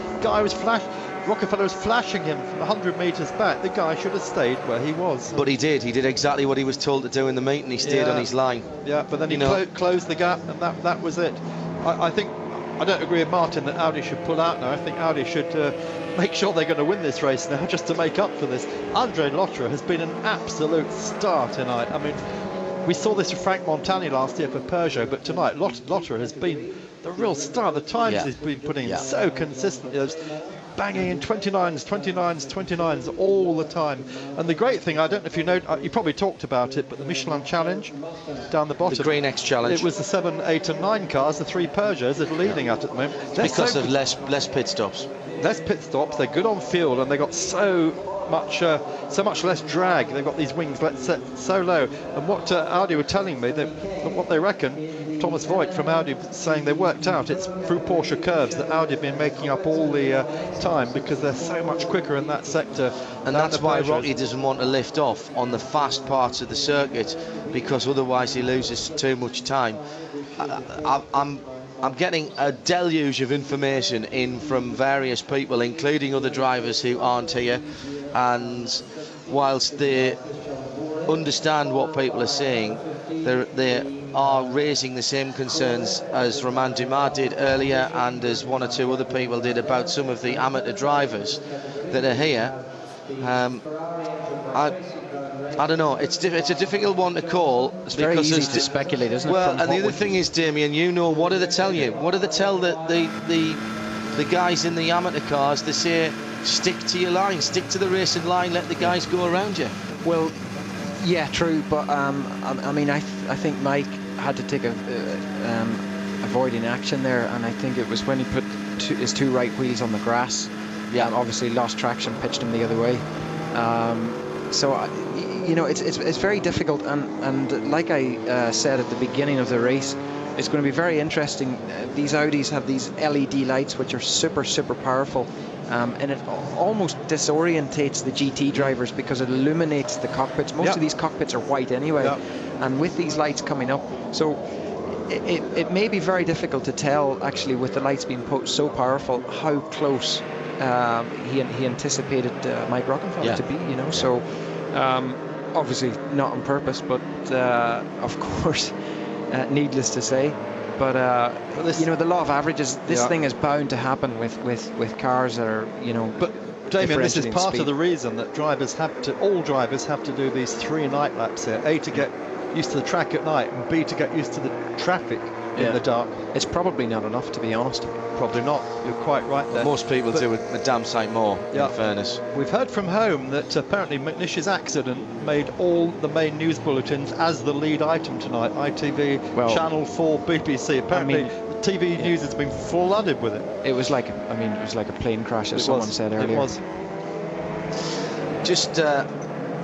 Rockenfeller was flashing him from 100 metres back. The guy should have stayed where he was. But he did exactly what he was told to do in the meeting. He stayed on his line. Yeah, but then he closed the gap, and that was it. I think, I don't agree with Martin that Audi should pull out now. I think Audi should make sure they're going to win this race now, just to make up for this. Andre Lotterer has been an absolute star tonight. I mean, we saw this with Frank Montani last year for Peugeot, but tonight Lotterer has been the real star. The times he's been putting in so consistently, those banging in 29s all the time. And the great thing, I don't know if you know, you probably talked about it, but the Michelin Challenge down the bottom, the Green X Challenge, it was the 7, 8 and 9 cars, the 3 Peugeots that are leading at the moment. Because of less pit stops. Less pit stops, they're good on fuel, and they got so much less drag. They've got these wings set so low. And what Audi were telling me, what they reckon, Thomas Voigt from Audi saying they worked out it's through Porsche curves that Audi have been making up all the time, because they're so much quicker in that sector. And that's why Rocky doesn't want to lift off on the fast parts of the circuit, because otherwise he loses too much time. I'm getting a deluge of information in from various people, including other drivers who aren't here, and whilst they understand what people are saying, they are raising the same concerns as Romain Dumas did earlier, and as one or two other people did, about some of the amateur drivers that are here. I don't know. It's a difficult one to call. It's very easy to speculate, isn't it? Well, and the other thing is, Damien, you know, what do they tell you? What do they tell the guys in the amateur cars? They say, stick to your line, stick to the racing line, let the guys go around you. Well, yeah, true, but I mean, I think Mike had to take avoiding action there, and I think it was when he put his 2 right wheels on the grass. Yeah, obviously lost traction, pitched him the other way. So you know, it's very difficult, and like I said at the beginning of the race, it's going to be very interesting. These Audis have these LED lights which are super powerful, and it almost disorientates the GT drivers because it illuminates the cockpits. Most of these cockpits are white anyway, and with these lights coming up, so it may be very difficult to tell, actually, with the lights being so powerful, how close he anticipated Mike Rockenfeller to be, you know. So obviously not on purpose, but of course needless to say. But you know, the law of averages, this thing is bound to happen with cars that are, you know. But Damien, this is part of the reason that all drivers have to do these 3 night laps here. A, to get used to the track at night, and B, to get used to the traffic in the dark. It's probably not enough, to be honest. Probably not. You're quite right there. Most people do a damn sight more, Yeah. in fairness. We've heard from home that apparently McNish's accident made all the main news bulletins as the lead item tonight. ITV, Well, Channel 4, BBC. Apparently, the TV news has been flooded with it. It was like, it was like a plane crash, as someone said earlier. It was. Just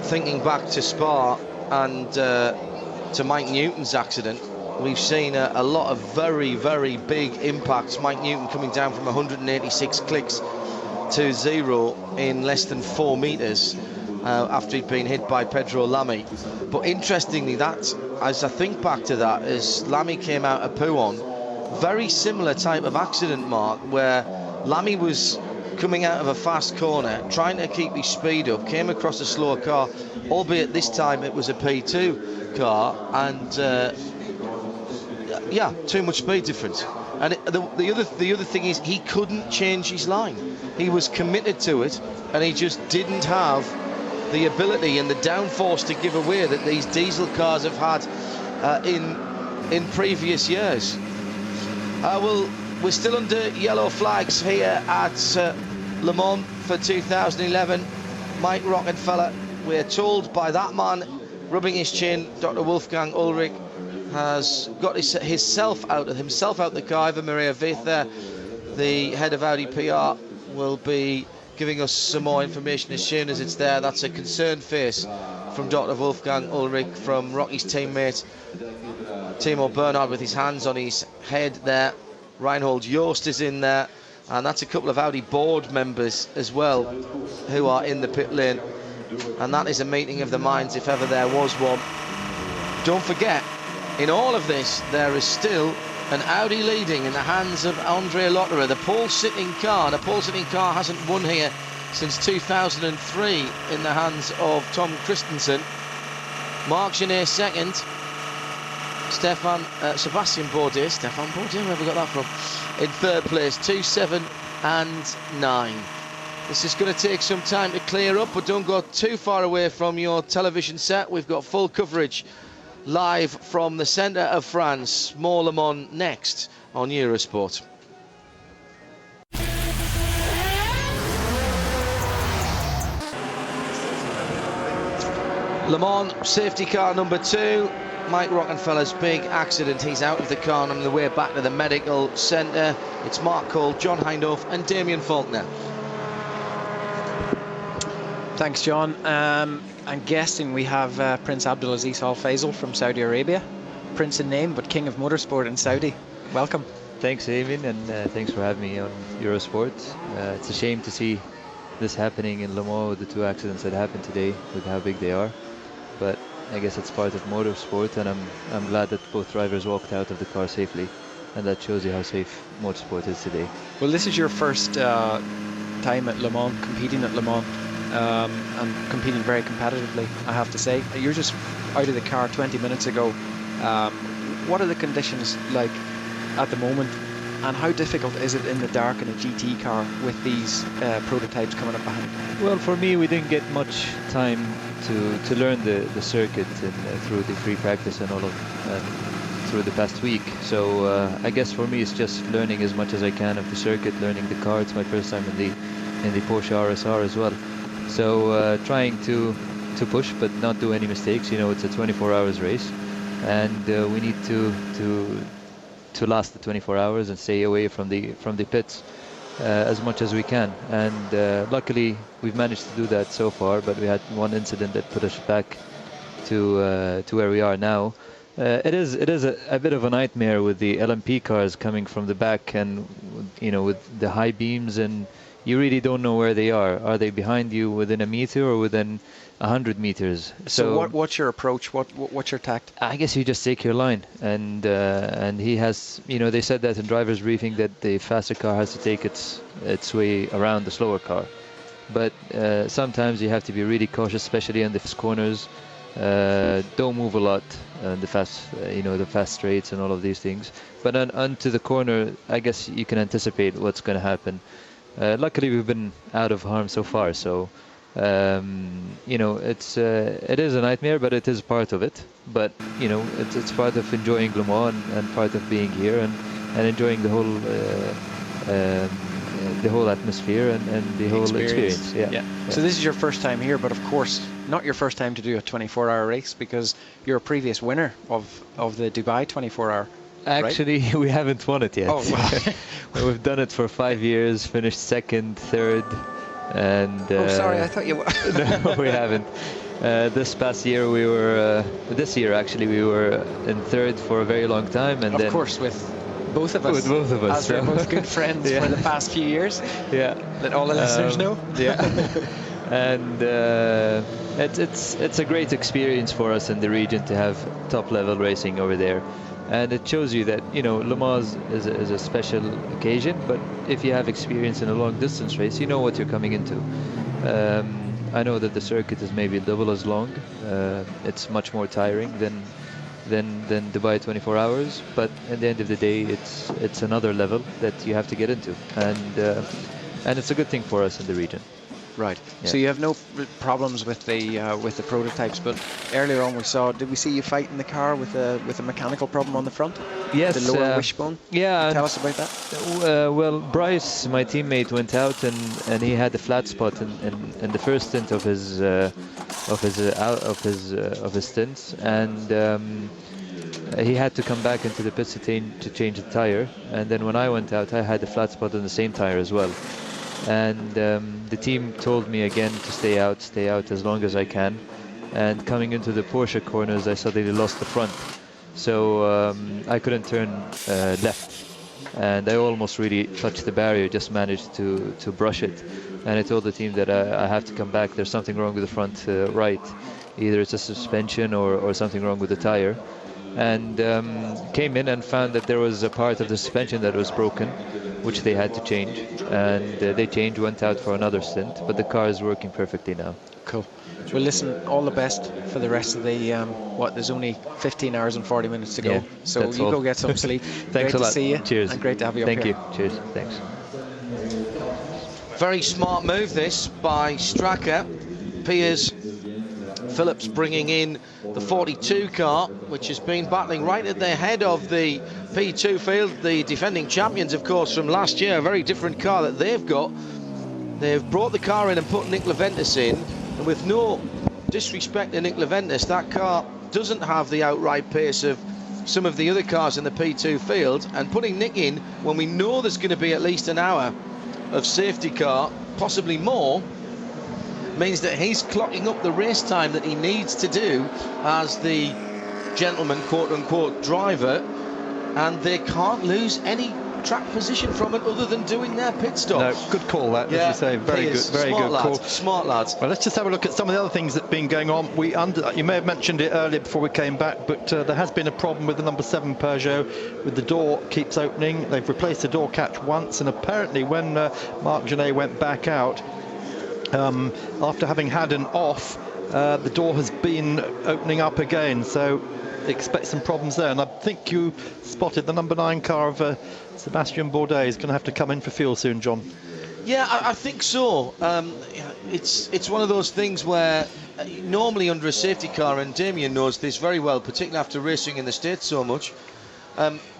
thinking back to Spa and to Mike Newton's accident, we've seen a lot of very, very big impacts. Mike Newton coming down from 186 clicks to 0 in less than 4 metres after he'd been hit by Pedro Lamy. But interestingly, that, as I think back to that, as Lamy came out of Pouhon, very similar type of accident, Mark, where Lamy was coming out of a fast corner, trying to keep his speed up, came across a slower car, albeit this time it was a P2 car, and yeah, too much speed difference. And the other thing is, he couldn't change his line. He was committed to it, and he just didn't have the ability and the downforce to give away that these diesel cars have had in previous years. We're still under yellow flags here at Le Mans for 2011. Mike Rockenfeller, we're told by that man rubbing his chin, Dr. Wolfgang Ulrich, has got himself out the car. Eva Maria Vetha, the head of Audi PR, will be giving us some more information as soon as it's there. That's a concerned face from Dr. Wolfgang Ulrich, from Rocky's teammate Timo Bernhard with his hands on his head there. Reinhold Jost is in there, and that's a couple of Audi board members as well who are in the pit lane, and that is a meeting of the minds if ever there was one. Don't forget, in all of this, there is still an Audi leading in the hands of Andrea Lotterer, the pole-sitting car. The pole-sitting car hasn't won here since 2003 in the hands of Tom Christensen. Marc Genet second. Sebastian Bourdais, where have we got that from? In third place, 2, 7 and 9. This is going to take some time to clear up, but don't go too far away from your television set. We've got full coverage live from the centre of France. More Le Mans next on Eurosport. Le Mans safety car number 2. Mike Rockenfeller's big accident. He's out of the car and on the way back to the medical centre. It's Mark Cole, John Hindhaugh and Damien Faulkner. Thanks, John. I'm guessing we have Prince Abdulaziz Al Faisal from Saudi Arabia. Prince in name, but king of motorsport in Saudi. Welcome. Thanks, Eamon, and thanks for having me on Eurosport. It's a shame to see this happening in Le Mans with the 2 accidents that happened today, with how big they are. But I guess it's part of motorsport, and I'm glad that both drivers walked out of the car safely, and that shows you how safe motorsport is today. Well, this is your first time at Le Mans, competing at Le Mans, and competing very competitively, I have to say. You're just out of the car 20 minutes ago. What are the conditions like at the moment, and how difficult is it in the dark in a GT car with these prototypes coming up behind? Well, for me, we didn't get much time to learn the circuit through the free practice and all of through the past week. So I guess for me it's just learning as much as I can of the circuit, learning the car. It's my first time in the Porsche RSR as well. So trying to push but not do any mistakes. You know, it's a 24 hours race, and we need to last the 24 hours and stay away from the pits as much as we can, and luckily we've managed to do that so far, but we had one incident that put us back to where we are now. It is a bit of a nightmare with the LMP cars coming from the back, and you know, with the high beams, and you really don't know where they are. Are they behind you within a meter or within 100 meters? So what's your approach? What's your tact? I guess you just take your line, and he has, you know, they said that in driver's briefing that the faster car has to take its way around the slower car, but sometimes you have to be really cautious, especially in the fast corners. Don't move a lot the fast straights and all of these things, but onto the corner, I guess you can anticipate what's going to happen. Luckily we've been out of harm so far, so you know, it is a nightmare, but it is part of it, but you know, it's part of enjoying Le Mans and part of being here and enjoying the whole atmosphere and the whole experience. Yeah. So this is your first time here, but of course not your first time to do a 24-hour race, because you're a previous winner of the Dubai 24-hour. Actually, right? we haven't won it yet. Oh, wow. We've done it for 5 years, finished second, third, and... oh, sorry, I thought you were... No, we haven't. This past year this year actually, we were in third for a very long time, and of course, with both of us. With both of us. As we're both good friends for the past few years. Yeah. Let all the listeners know. Yeah. And it's a great experience for us in the region to have top-level racing over there. And it shows you that, you know, Le Mans is a special occasion, but if you have experience in a long-distance race, you know what you're coming into. I know that the circuit is maybe double as long. It's much more tiring than Dubai 24 hours, but at the end of the day, it's another level that you have to get into, and it's a good thing for us in the region. Right. Yeah. So you have no problems with the prototypes, but earlier on did we see you fight in the car with a mechanical problem on the front? Yes. The lower wishbone. Yeah. Tell us about that. Well, Bryce, my teammate, went out and he had a flat spot in the first stint of his stints, and he had to come back into the pits to change the tire. And then when I went out, I had a flat spot on the same tire as well. And the team told me again to stay out as long as I can. And coming into the Porsche corners, I suddenly lost the front, so I couldn't turn left, and I almost really touched the barrier, just managed to brush it. And I told the team that I have to come back. There's something wrong with the front right, either it's a suspension or something wrong with the tire. And came in and found that there was a part of the suspension that was broken, which they had to change, and they changed, went out for another stint, but the car is working perfectly now. Cool. Well, listen, all the best for the rest of the there's only 15 hours and 40 minutes to go, yeah, so you go get some sleep. Thanks great a lot. To see you. Cheers. And great to have you Thank up here. you. Cheers. Thanks. Very smart move this by Stracker. Piers Phillips bringing in the 42 car, which has been battling right at the head of the P2 field. The defending champions, of course, from last year. A very different car that they've got. They've brought the car in and put Nick Leventis in, and with no disrespect to Nick Leventis, that car doesn't have the outright pace of some of the other cars in the P2 field, and putting Nick in when we know there's going to be at least an hour of safety car, possibly more, means that he's clocking up the race time that he needs to do as the gentleman, quote-unquote, driver, and they can't lose any track position from it other than doing their pit stop. No, good call that, as you say. Very good, very good call. Smart lads. Well, let's just have a look at some of the other things that have been going on. You may have mentioned it earlier before we came back, but there has been a problem with the number 7 Peugeot, with the door keeps opening. They've replaced the door catch once, and apparently when Marc Genet went back out, after having had an off, the door has been opening up again, so expect some problems there. And I think you spotted the number 9 car of Sebastian Bourdais is going to have to come in for fuel soon, John. Yeah, I think so. It's one of those things where normally under a safety car, and Damien knows this very well, particularly after racing in the States so much,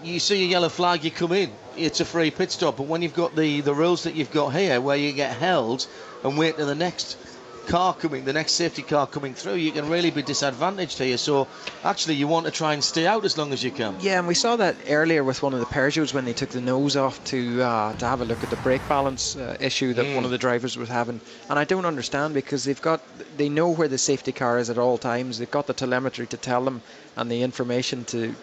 you see a yellow flag, you come in, it's a free pit stop. But when you've got the rules that you've got here, where you get held and wait till the next car coming, the next safety car coming through, you can really be disadvantaged here. So actually you want to try and stay out as long as you can. Yeah, and we saw that earlier with one of the Peugeots when they took the nose off to have a look at the brake balance issue that one of the drivers was having. And I don't understand, because they know where the safety car is at all times. They've got the telemetry to tell them and the information to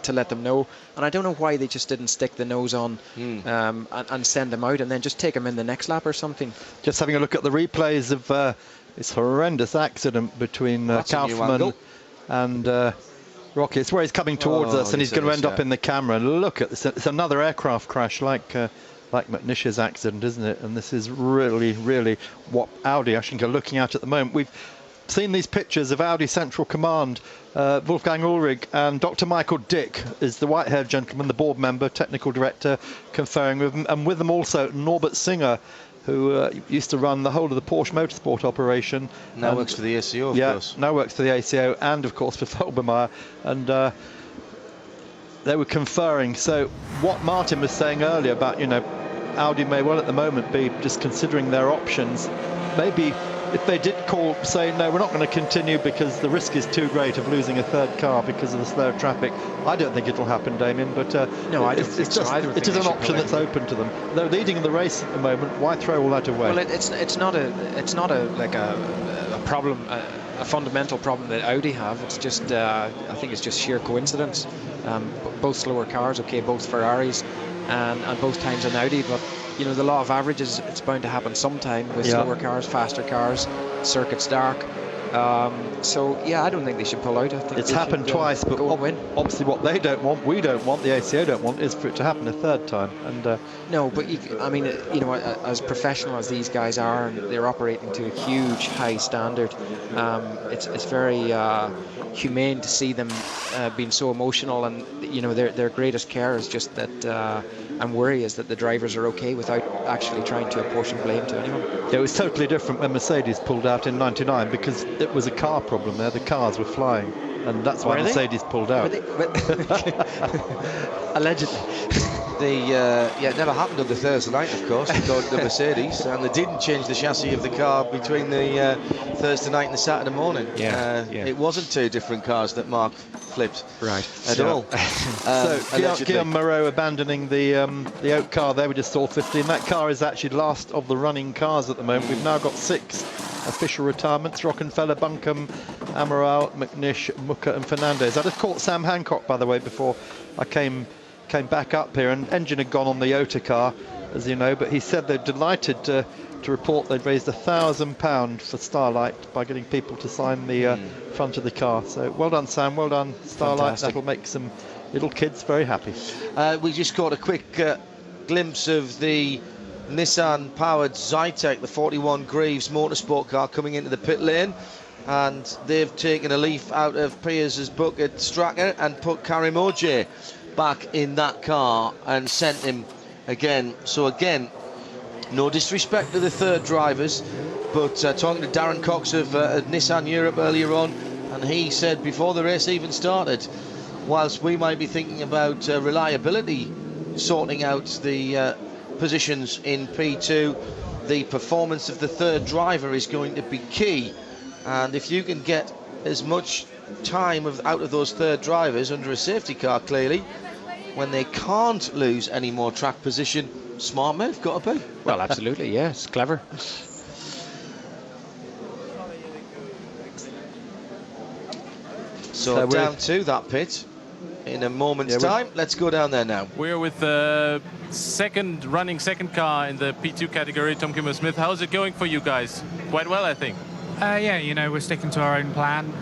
let them know. And I don't know why they just didn't stick the nose on and send them out and then just take them in the next lap or something. Just having a look at the replays of this horrendous accident between Kaufman and Rocky. It's where he's coming towards us, and he's going to end up in the camera. And look at this. It's another aircraft crash like McNish's accident, isn't it? And this is really, really what Audi, I think, are looking at the moment. We've seen these pictures of Audi Central Command, Wolfgang Ulrich, and Dr. Michael Dick is the white-haired gentleman, the board member, technical director, conferring with them, and with them also Norbert Singer, who used to run the whole of the Porsche Motorsport operation. Now works for the ACO, of course. Now works for the ACO and, of course, for Felbermayr. And they were conferring. So what Martin was saying earlier about, Audi may well at the moment be just considering their options. Maybe if they did say, no, we're not going to continue because the risk is too great of losing a third car because of the slow traffic. I don't think it'll happen, Damien, but no, I don't think so. It is an option that's open to them. They're leading in the race at the moment. Why throw all that away? Well, it's not a problem, a fundamental problem that Audi have. It's just I think it's just sheer coincidence. Both slower cars, okay, both Ferraris and both times an Audi, but the law of averages, it's bound to happen sometime with slower cars, faster cars, circuits dark. So yeah, I don't think they should pull out. I think it's happened twice, but obviously what they don't want, we don't want, the ACO don't want, is for it to happen a third time. And no, but as professional as these guys are, and they're operating to a huge high standard, it's very humane to see them being so emotional, and their greatest care is just that and worry is that the drivers are okay without actually trying to apportion blame to anyone. It was totally different when Mercedes pulled out in '99 because it was a car problem there. The cars were flying, and that's why Mercedes pulled out. Allegedly. It never happened on the Thursday night, of course, according to Mercedes, and they didn't change the chassis of the car between the Thursday night and the Saturday morning. It wasn't two different cars that Mark flipped at all. So Guillaume Moreau abandoning the Oak car there. We just saw 15. That car is actually last of the running cars at the moment. We've now got 6 official retirements: Rockenfeller, Buncombe, Amaral, McNish, Mucker and Fernandez. I just caught Sam Hancock, by the way, before I came back up here, and engine had gone on the Iota car, as you know, but he said they're delighted to report they'd raised £1,000 for Starlight by getting people to sign the front of the car. So well done, Sam, well done, Starlight. Fantastic. That'll make some little kids very happy. We just caught a quick glimpse of the Nissan powered Zytek, the 41 Greaves motorsport car, coming into the pit lane, and they've taken a leaf out of Piers' book at Stracker and put Karim Ojeh back in that car and sent him again. So again, no disrespect to the third drivers, but talking to Darren Cox of Nissan Europe earlier on, and he said before the race even started, whilst we might be thinking about reliability sorting out the positions in P2, the performance of the third driver is going to be key, and if you can get as much time out of those third drivers under a safety car, clearly, when they can't lose any more track position, smart move, got to be. Well, absolutely, yes, clever. So down to that pit in a moment's time. Let's go down there now. We're with the running second car in the P2 category, Tom Kimmer-Smith. How's it going for you guys? Quite well, I think. We're sticking to our own plan.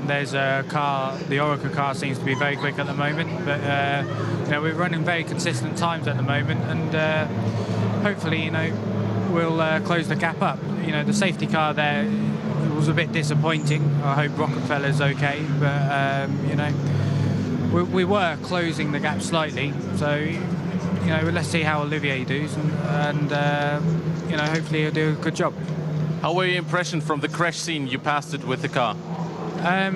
There's a car, the Orica car seems to be very quick at the moment, but we're running very consistent times at the moment, and hopefully, we'll close the gap up. The safety car there was a bit disappointing. I hope Rockefeller's okay, but we were closing the gap slightly, so let's see how Olivier does, and hopefully he'll do a good job. How were your impression from the crash scene? You passed it with the car.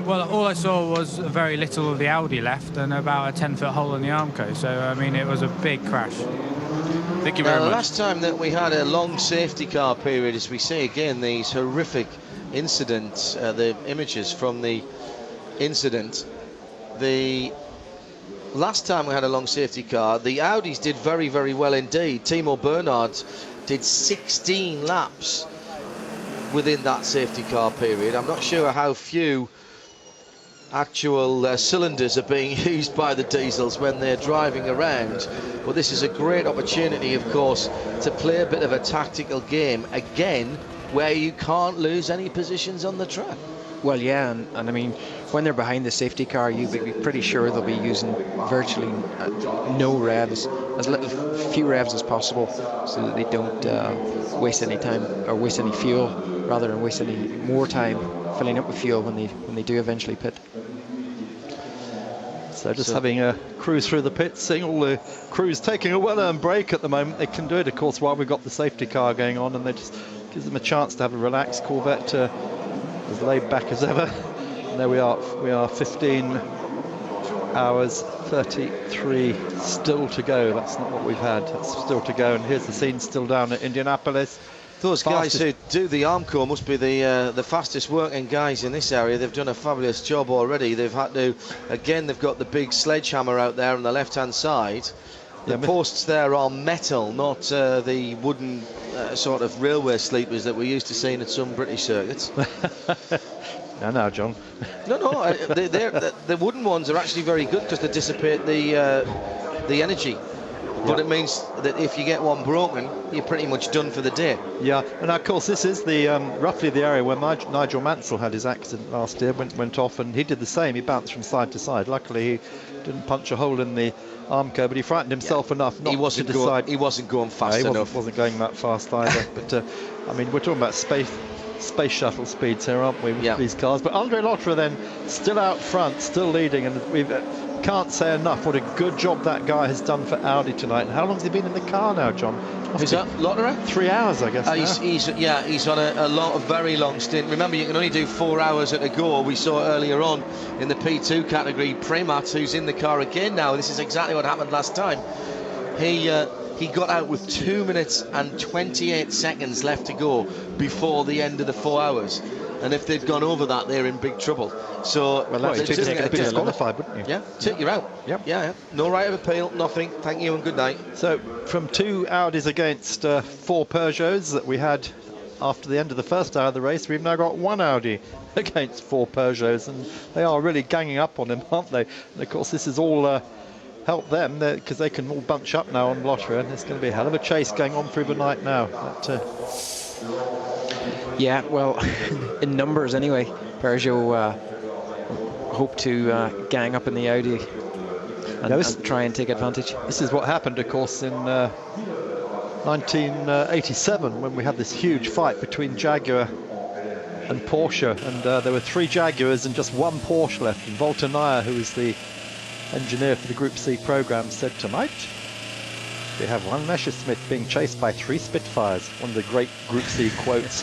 Well, all I saw was very little of the Audi left and about a 10-foot hole in the Armco. So, it was a big crash. Thank you very much. The last time that we had a long safety car period, as we see again, these horrific incidents, the images from the incident, the last time we had a long safety car, the Audis did very, very well indeed. Timo Bernhard did 16 laps within that safety car period. I'm not sure how few actual cylinders are being used by the diesels when they're driving around, but this is a great opportunity, of course, to play a bit of a tactical game again where you can't lose any positions on the track. Well, yeah, and when they're behind the safety car, you'd be pretty sure they'll be using virtually no revs, few revs as possible, so that they don't waste any time or waste any fuel, rather than waste any more time filling up with fuel when they do eventually pit. So just having a cruise through the pits, seeing all the crews taking a well-earned break at the moment. They can do it, of course, while we've got the safety car going on, and they just gives them a chance to have a relaxed Corvette, as laid back as ever. And there we are 15 hours 33 still to go. That's not what we've had. That's still to go. And here's the scene still down at Indianapolis. Those guys who do the Armco must be the fastest working guys in this area. They've done a fabulous job already. They've had to, again, they've got the big sledgehammer out there on the left-hand side. The posts there are metal, not the wooden sort of railway sleepers that we're used to seeing at some British circuits. No, John. No, the wooden ones are actually very good because they dissipate the energy. But it means that if you get one broken, you're pretty much done for the day. Yeah, and of course this is the roughly the area where Nigel Mansell had his accident last year, went off, and he did the same. He bounced from side to side. Luckily he didn't punch a hole in the Armco, but he frightened himself enough not to decide. He wasn't going fast enough. He wasn't going that fast either. But I mean, we're talking about space shuttle speeds here, aren't we, with these cars? But Andre Lotterer then still out front, still leading, and we can't say enough what a good job that guy has done for Audi tonight. And how long has he been in the car now, John? Is that Lotterer? 3 hours, I guess. He's on a very long stint. Remember, you can only do 4 hours at a go. We saw earlier on in the P2 category, Premat, who's in the car again now. This is exactly what happened last time. He got out with 2 minutes and 28 seconds left to go before the end of the 4 hours. And if they'd gone over that, they're in big trouble. So, you'd be disqualified, wouldn't you? Yeah, you're out. Yep. Yeah. No right of appeal, nothing. Thank you and good night. So, from 2 Audis against 4 Peugeots that we had after the end of the first hour of the race, we've now got 1 Audi against 4 Peugeots, and they are really ganging up on him, aren't they? And of course, this is all help them because they can all bunch up now on Lotterer, and it's going to be a hell of a chase going on through the night now. Yeah, well, in numbers anyway, Peugeot hope to gang up in the Audi and try and take advantage. This is what happened, of course, in 1987 when we had this huge fight between Jaguar and Porsche, and there were 3 Jaguars and just 1 Porsche left, and Walter Neyer, who was the engineer for the Group C program, said, tonight we have 1 Messerschmitt being chased by 3 Spitfires. One of the great Group C quotes.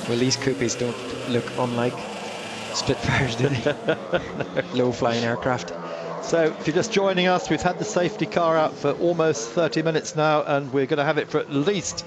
Well, these coupes don't look unlike Spitfires, do they? Low-flying aircraft. So if you're just joining us, we've had the safety car out for almost 30 minutes now, and we're going to have it for at least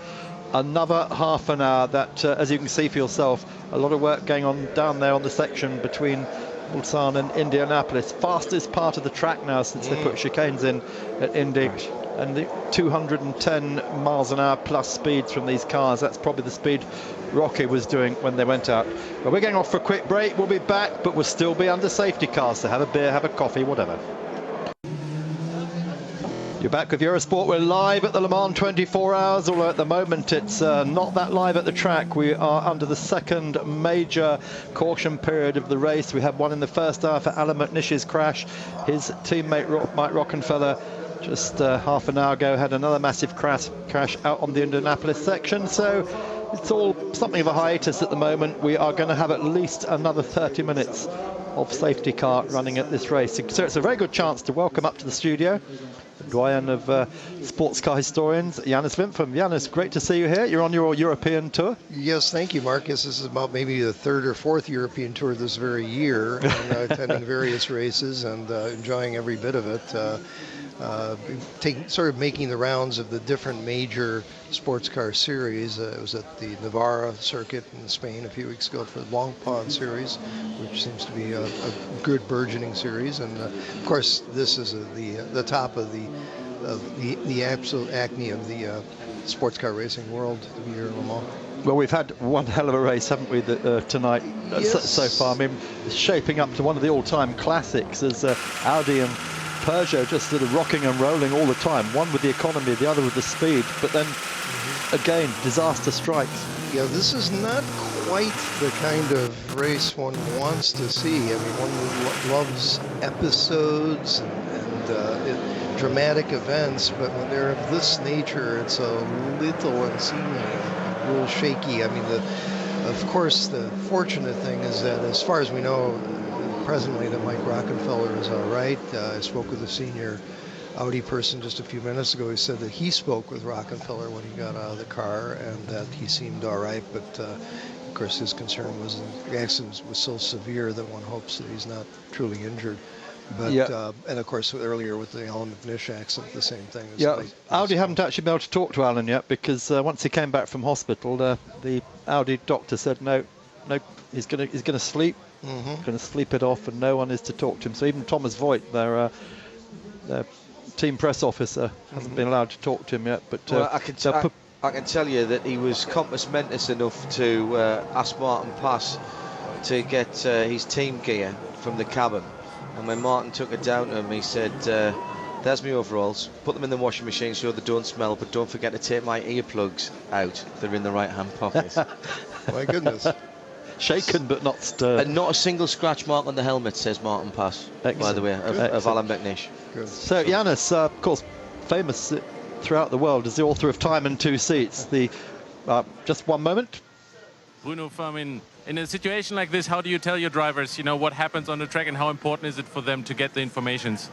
another half an hour. That, as you can see for yourself, a lot of work going on down there on the section between Mulsanne and Indianapolis. Fastest part of the track now since they put chicanes in at Indy. And the 210 miles an hour plus speeds from these cars, that's probably the speed Rocky was doing when they went out. But we're going off for a quick break. We'll be back, but we'll still be under safety cars, so have a beer, have a coffee, whatever. You're back with Eurosport. We're live at the Le Mans 24 hours, although at the moment it's not that live at the track. We are under the second major caution period of the race. We had one in the first hour for Alan McNish's crash. His teammate Mike Rockenfeller just half an hour ago had another massive crash out on the Indianapolis section. So it's all something of a hiatus at the moment. We are going to have at least another 30 minutes of safety car running at this race. So it's a very good chance to welcome up to the studio doyen of sports car historians, Janus Wimpfen. Janus, great to see you here. You're on your European tour. Yes, thank you, Marcus. This is about maybe the 3rd or 4th European tour this very year, and attending various races and enjoying every bit of it. Sort of making the rounds of the different major sports car series. It was at the Navarra circuit in Spain a few weeks ago for the Long Pond series, which seems to be a good burgeoning series. And of course, this is the top of the absolute acme of the sports car racing world here in Le Mans. Well, we've had one hell of a race, haven't we, tonight so far. I mean, it's shaping up to one of the all-time classics as Audi and Peugeot just sort of rocking and rolling all the time, one with the economy, the other with the speed, but then again disaster strikes. Yeah, this is not quite the kind of race one wants to see. I mean, one loves episodes and dramatic events, but when they're of this nature, it's a little unseemly, a little shaky. I mean, of course, the fortunate thing is that as far as we know, presently that Mike Rockenfeller is all right. I spoke with a senior Audi person just a few minutes ago. He said that he spoke with Rockenfeller when he got out of the car and that he seemed all right, but of course his concern was the accident was so severe that one hopes that he's not truly injured. But and of course earlier with the Alan McNish accident, the same thing. Audi haven't actually been able to talk to Alan yet because once he came back from hospital, the Audi doctor said no, he's going to sleep, going to sleep it off, and no one is to talk to him. So even Thomas Voigt, their team press officer, hasn't been allowed to talk to him yet. But well, I can tell you that he was compass mentis enough to ask Martin Pass to get his team gear from the cabin. And when Martin took it down to him, he said, there's my overalls, put them in the washing machine so they don't smell, but don't forget to take my earplugs out. They're in the right-hand pocket. My goodness. Shaken but not stirred. And not a single scratch mark on the helmet, says Martin Pass, by the way, of Alan McNish. Good. So Yanis, of course, famous throughout the world as the author of Time and Two Seats. Just one moment. Bruno Firmin, in a situation like this, how do you tell your drivers, what happens on the track and how important is it for them to get the informations?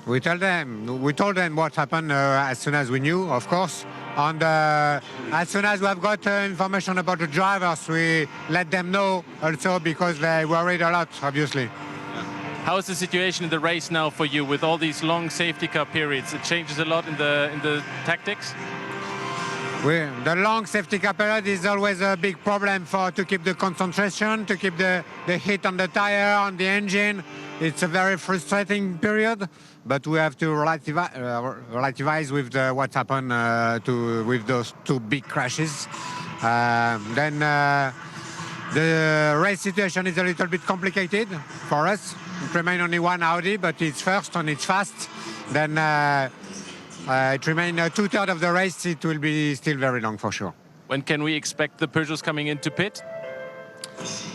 We told them what happened as soon as we knew, of course. And as soon as we have got information about the drivers, we let them know also because they worried a lot, obviously. How is the situation in the race now for you with all these long safety car periods? It changes a lot in the tactics? The long safety car period is always a big problem to keep the concentration, to keep the heat on the tire, on the engine. It's a very frustrating period, but we have to relativize with what happened with those two big crashes. Then the race situation is a little bit complicated for us. It remains only one Audi, but it's first and it's fast. Then it remains 2/3 of the race. It will be still very long for sure. When can we expect the Peugeots coming into pit?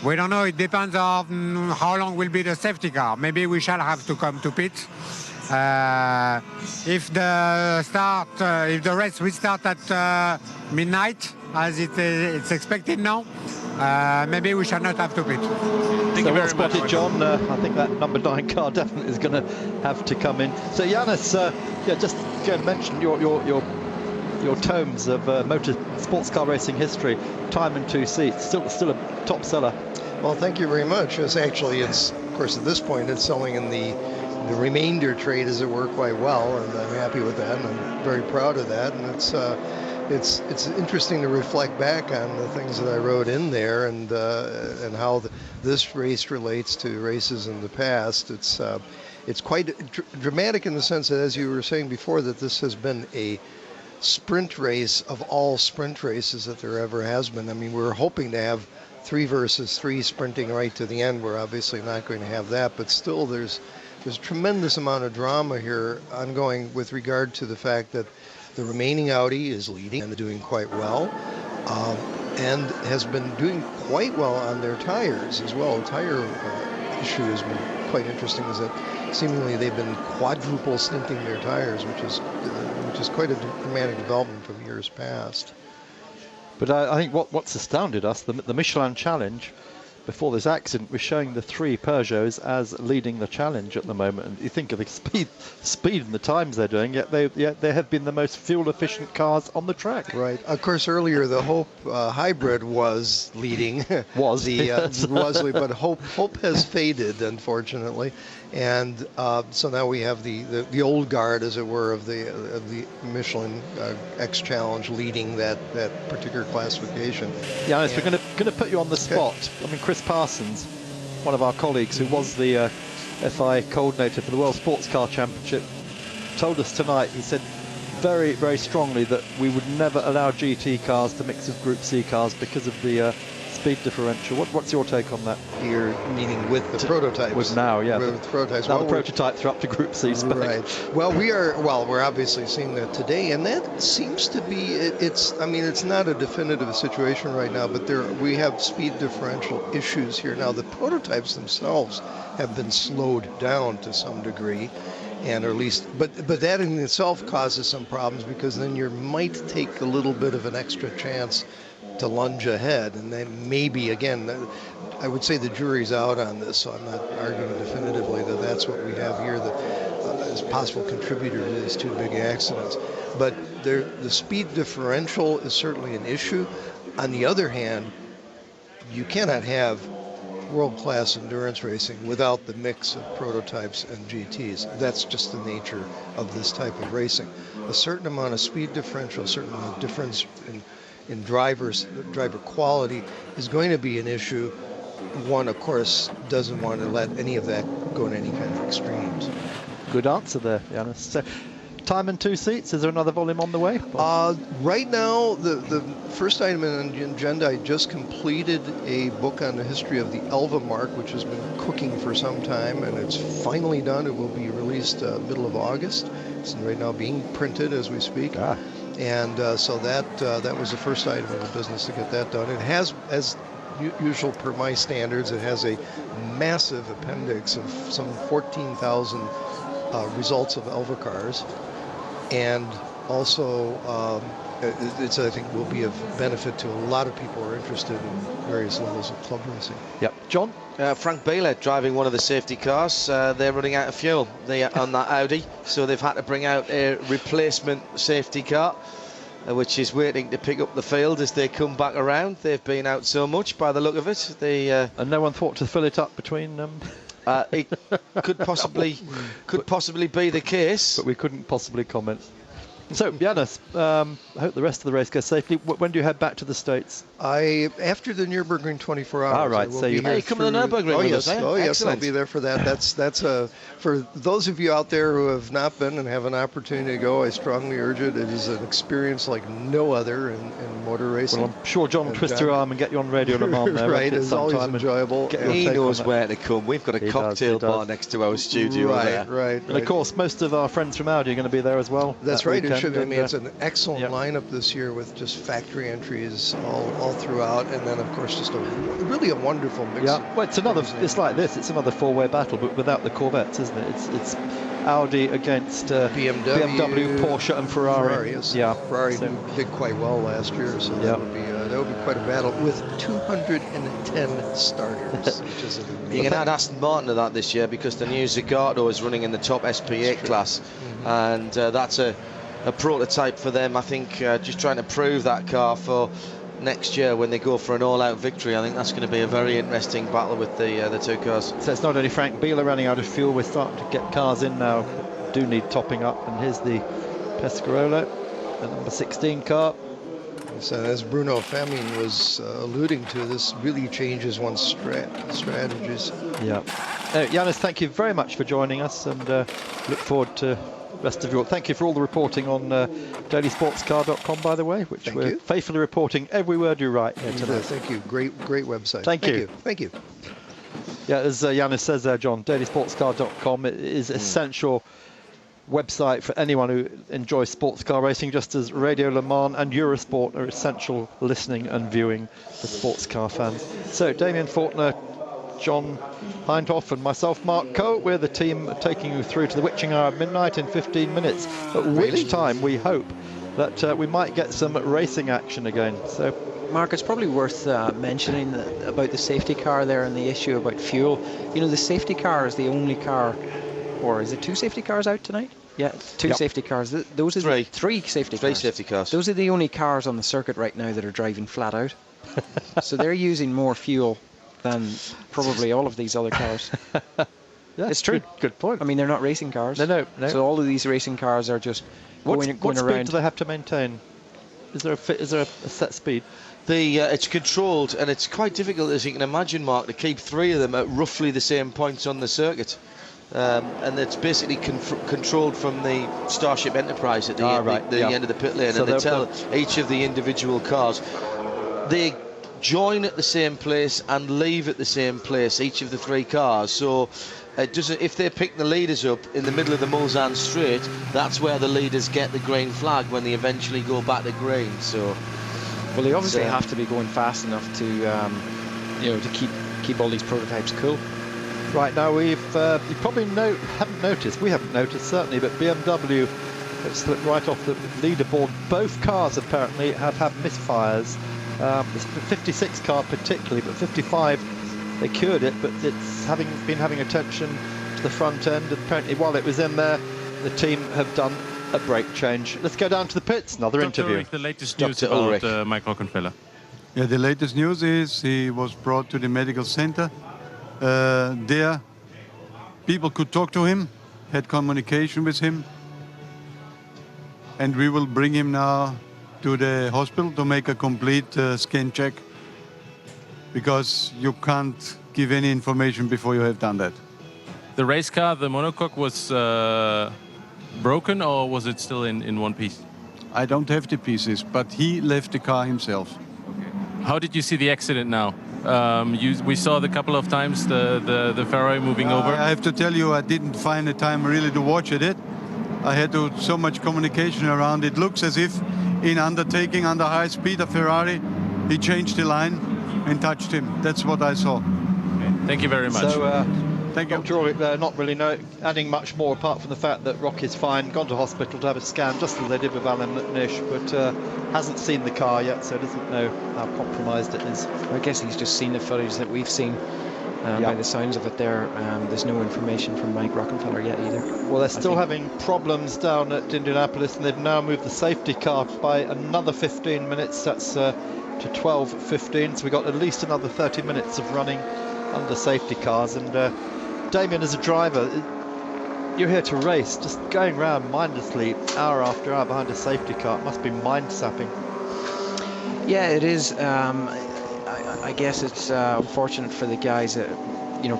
We don't know. It depends on how long will be the safety car. Maybe we shall have to come to pit. If the race will start at midnight, as it's expected now, maybe we shall not have to pit. Thank you very spotted, much, John. I think that number 9 car definitely is going to have to come in. So Yanis, just going to mention your tomes of motor sports car racing history, Time and Two Seats, still a top seller. Well, thank you very much. It's of course at this point it's selling in the remainder trade, as it were, quite well, and I'm happy with that, and I'm very proud of that. And it's interesting to reflect back on the things that I wrote in there and how this race relates to races in the past. It's quite dramatic in the sense that, as you were saying before, that this has been a sprint race of all sprint races that there ever has been. I mean, we're hoping to have 3 versus 3 sprinting right to the end. We're obviously not going to have that, but still there's a tremendous amount of drama here ongoing with regard to the fact that the remaining Audi is leading and doing quite well, and has been doing quite well on their tires as well. The tire issue has been quite interesting, is that seemingly they've been quadruple stinting their tires, which is quite a dramatic development from years past. But I think what's astounded us, the Michelin Challenge, before this accident, was showing the 3 Peugeots as leading the challenge at the moment. And you think of the speed and the times they're doing, yet they have been the most fuel-efficient cars on the track. Right. Of course, earlier the Hope hybrid was leading. But Hope has faded, unfortunately, and so now we have the old guard, as it were, of the Michelin X Challenge leading that particular classification. Yeah, we're going to put you on the spot. I mean, Chris Parsons, one of our colleagues who was the FI coordinator for the World Sports Car Championship, told us tonight, he said very, very strongly that we would never allow GT cars to mix with Group C cars because of the speed differential. What's your take on that? You're meaning with the prototypes? With now, yeah. With the prototypes. Now the prototypes are up to Group C spec. Right. Well, we're obviously seeing that today, and that seems to be, it's not a definitive situation right now, but we have speed differential issues here. Now, the prototypes themselves have been slowed down to some degree, and or at least, but that in itself causes some problems, because then you might take a little bit of an extra chance to lunge ahead, and then maybe again I would say the jury's out on this, so I'm not arguing definitively that that's what we have here that is a possible contributor to these two big accidents. But the speed differential is certainly an issue. On the other hand, you cannot have world-class endurance racing without the mix of prototypes and GTs. That's just the nature of this type of racing. A certain amount of speed differential, a certain amount of difference in driver quality is going to be an issue. One, of course, doesn't want to let any of that go in any kind of extremes. Good answer there, Janis. So, time and 2 seats. Is there another volume on the way? Right now, the first item in the agenda, I just completed a book on the history of the Elva mark, which has been cooking for some time, and it's finally done. It will be released middle of August. It's right now being printed as we speak. And so that was the first item of the business to get that done. It has, as usual per my standards, it has a massive appendix of some 14,000 results of Elva cars. And also, it's, I think, will be of benefit to a lot of people who are interested in various levels of club racing. Yep. John? Frank Baylor driving one of the safety cars. They're running out of fuel on that Audi, so they've had to bring out a replacement safety car, which is waiting to pick up the field as they come back around. They've been out so much by the look of it. And no one thought to fill it up between them. It could possibly be the case, but we couldn't possibly comment. So, Janis, I hope the rest of the race goes safely. When do you head back to the States? After the Nürburgring 24 hours. All right, so you come to the Nürburgring with us, eh? Oh yes, I'll Excellent. be there for that. That's for those of you out there who have not been and have an opportunity to go, I strongly urge it. It is an experience like no other in motor racing. Well, I'm sure John will twist your arm and get you on Radio Le Mans there. Right, it's always enjoyable. He knows where to come. We've got a cocktail bar next to our studio there. Right. And of course, most of our friends from Audi are going to be there as well. That's right. Weekend. I mean, it's an excellent lineup this year with just factory entries all throughout, and then of course just really a wonderful mix. Yeah, well, it's like this. It's another four-way battle, but without the Corvettes, isn't it? It's Audi against BMW, Porsche, and Ferrari. Yes. Yeah, Ferrari did quite well last year, so that would be quite a battle with 210 starters, which is amazing. You can add Aston Martin to that this year because the new Zagato is running in the top SP8 class, and that's a prototype for them. I think just trying to prove that car for next year when they go for an all-out victory. I think that's going to be a very interesting battle with the two cars. So it's not only Frank Bieler running out of fuel, we're starting to get cars in now, do need topping up, and here's the Pescarolo, the number 16 car. So as Bruno Fleming was alluding to, this really changes one's strategies. Yeah. Janis, thank you very much for joining us, and look forward to rest of your. Thank you for all the reporting on dailysportscar.com, by the way, which we're faithfully reporting every word you write here tonight. Thank you. Great website. Thank you. Thank you. Yeah, as Janis says there, John, dailysportscar.com is essential website for anyone who enjoys sports car racing, just as Radio Le Mans and Eurosport are essential listening and viewing for sports car fans. So Damien Faulkner, John Hindhoff and myself, Mark Coe, we're the team taking you through to the witching hour of midnight in 15 minutes, at which time we hope that we might get some racing action again. So, Mark, it's probably worth mentioning about the safety car there and the issue about fuel. You know, the safety car is the only car, or is it 2 safety cars out tonight? Yeah, 2 safety cars. Those are three safety cars. Those are the only cars on the circuit right now that are driving flat out. So they're using more fuel than probably all of these other cars. It's true. Good point. I mean, they're not racing cars. No. So all of these racing cars are just going what around. Speed do they have to maintain? Is there a set speed? It's controlled, and it's quite difficult, as you can imagine, Mark, to keep 3 of them at roughly the same points on the circuit. And it's basically controlled from the Starship Enterprise at the end of the pit lane, so and they tell each of the individual cars they join at the same place and leave at the same place, each of the 3 cars. So if they pick the leaders up in the middle of the Mulsanne Straight, that's where the leaders get the green flag when they eventually go back to green. So, well, they obviously have to be going fast enough to to keep all these prototypes cool. Right, now you probably haven't noticed, we haven't noticed certainly, but BMW have slipped right off the leaderboard. Both cars apparently have had misfires. The 56 car particularly, but 55 they cured it, but it's been having attention to the front end, and apparently while it was in there, the team have done a brake change. Let's go down to the pits, another interview. Ulrich, the latest news about Mike Rockenfeller. Yeah, the latest news is he was brought to the medical center. There, people could talk to him, had communication with him, and we will bring him now to the hospital to make a complete scan check, because you can't give any information before you have done that. The race car, the monocoque, was broken, or was it still in one piece? I don't have the pieces, but he left the car himself. How did you see the accident now? We saw the couple of times the Ferrari moving over. I have to tell you, I didn't find the time really to watch it. I had so much communication around. It looks as if in undertaking under high speed of Ferrari, he changed the line and touched him. That's what I saw. Thank you very much. So, thank you. Dr. Ulrich, not really adding much more apart from the fact that Rock is fine, gone to hospital to have a scan, just as they did with Alan Nish, but hasn't seen the car yet, so doesn't know how compromised it is. I guess he's just seen the footage that we've seen. By the sounds of it there, there's no information from Mike Rockenfeller yet either. Well, they're still having problems down at Indianapolis, and they've now moved the safety car by another 15 minutes. That's to 12:15, so we've got at least another 30 minutes of running under safety cars. And Damien, as a driver, you're here to race, just going around mindlessly hour after hour behind a safety car. It must be mind-sapping. Yeah, it is. I guess it's unfortunate for the guys that,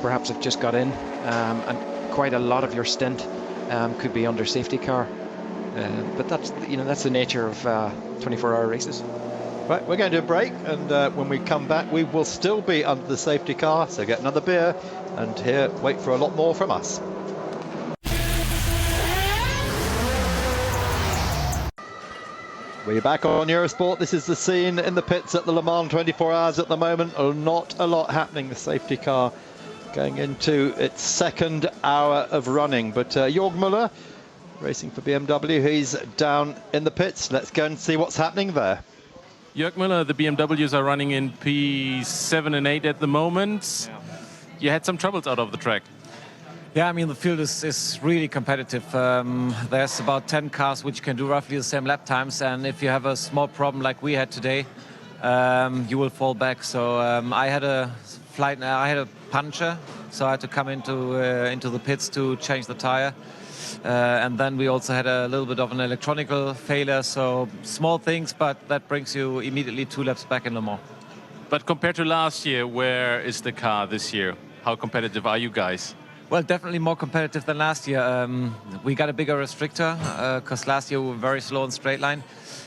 perhaps have just got in, and quite a lot of your stint could be under safety car. But that's the nature of 24-hour races. Right, we're going to do a break, and when we come back, we will still be under the safety car. So get another beer, and wait for a lot more from us. We're back on Eurosport. This is the scene in the pits at the Le Mans 24 Hours at the moment. Not a lot happening. The safety car going into its second hour of running. But Jörg Müller, racing for BMW, he's down in the pits. Let's go and see what's happening there. Jörg Müller, the BMWs are running in P7 and 8 at the moment. You had some troubles out of the track. Yeah, I mean, the field is really competitive. There's about 10 cars which can do roughly the same lap times, and if you have a small problem like we had today, you will fall back. So I had a puncture, so I had to come into the pits to change the tire. And then we also had a little bit of an electronical failure, so small things, but that brings you immediately 2 laps back in Le Mans. But compared to last year, where is the car this year? How competitive are you guys? Well, definitely more competitive than last year. We got a bigger restrictor because last year we were very slow in straight line.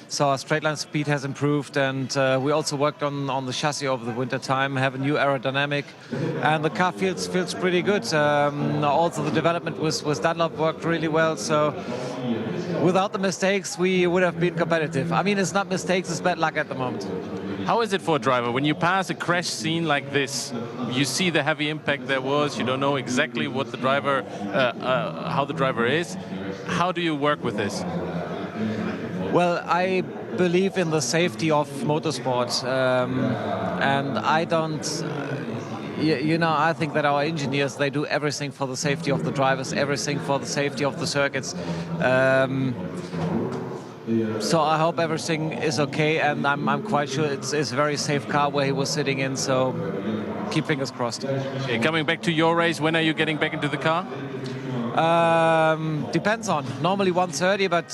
So our straight line speed has improved, and we also worked on the chassis over the winter time, have a new aerodynamic, and the car feels pretty good. Also the development with Dunlop worked really well, so without the mistakes we would have been competitive. I mean, it's not mistakes, it's bad luck at the moment. How is it for a driver when you pass a crash scene like this? You see the heavy impact there was, you don't know exactly what the driver, how the driver is. How do you work with this? Well, I believe in the safety of motorsport, and I don't, I think that our engineers, they do everything for the safety of the drivers, everything for the safety of the circuits. So I hope everything is okay, and I'm quite sure it's a very safe car where he was sitting in, so keep fingers crossed. Okay, coming back to your race, when are you getting back into the car? Depends on. Normally 1:30, but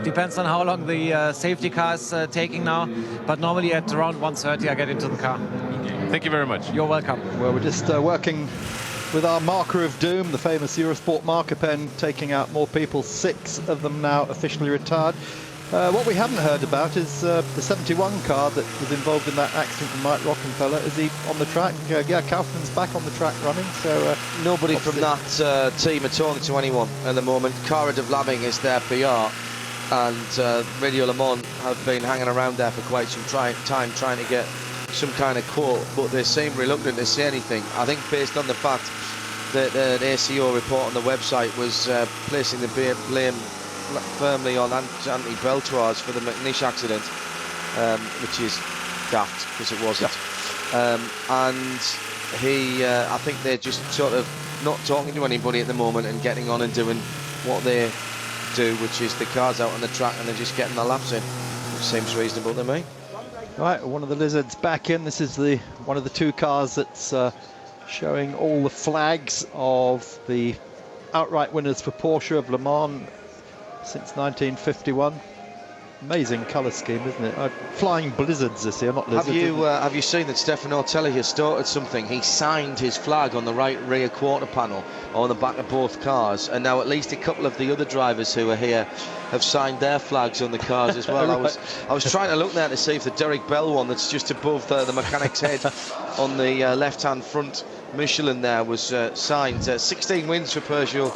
depends on how long the safety car is taking now. But normally at around 1:30 I get into the car. Thank you very much. You're welcome. Well, we're just working with our marker of doom, the famous Eurosport marker pen, taking out more people. 6 of them now officially retired. What we haven't heard about is the 71 car that was involved in that accident with Mike Rockenfeller. Is he on the track? Yeah, Kaufman's back on the track running. So nobody from that team are talking to anyone at the moment. Cara de Vlaming is their PR, and Radio Le Mans have been hanging around there for quite some time trying to get some kind of quote, but they seem reluctant to say anything. I think based on the fact that the ACO report on the website was placing the blame firmly on Anthony Beltoise for the McNish accident, which is daft because it wasn't. And I think they're just sort of not talking to anybody at the moment and getting on and doing what they do, which is the cars out on the track and they're just getting the laps in, which seems reasonable to me. Right, one of the lizards back in. This is one of the two cars that's showing all the flags of the outright winners for Porsche of Le Mans since 1951. Amazing colour scheme, isn't it? Flying blizzards this year, not lizards. Have you seen that Stefano Telly has started something? He signed his flag on the right rear quarter panel on the back of both cars, and now at least a couple of the other drivers who are here have signed their flags on the cars as well. Right. I was trying to look there to see if the Derek Bell one that's just above the mechanic's head on the left-hand front Michelin there was signed. 16 wins for Peugeot,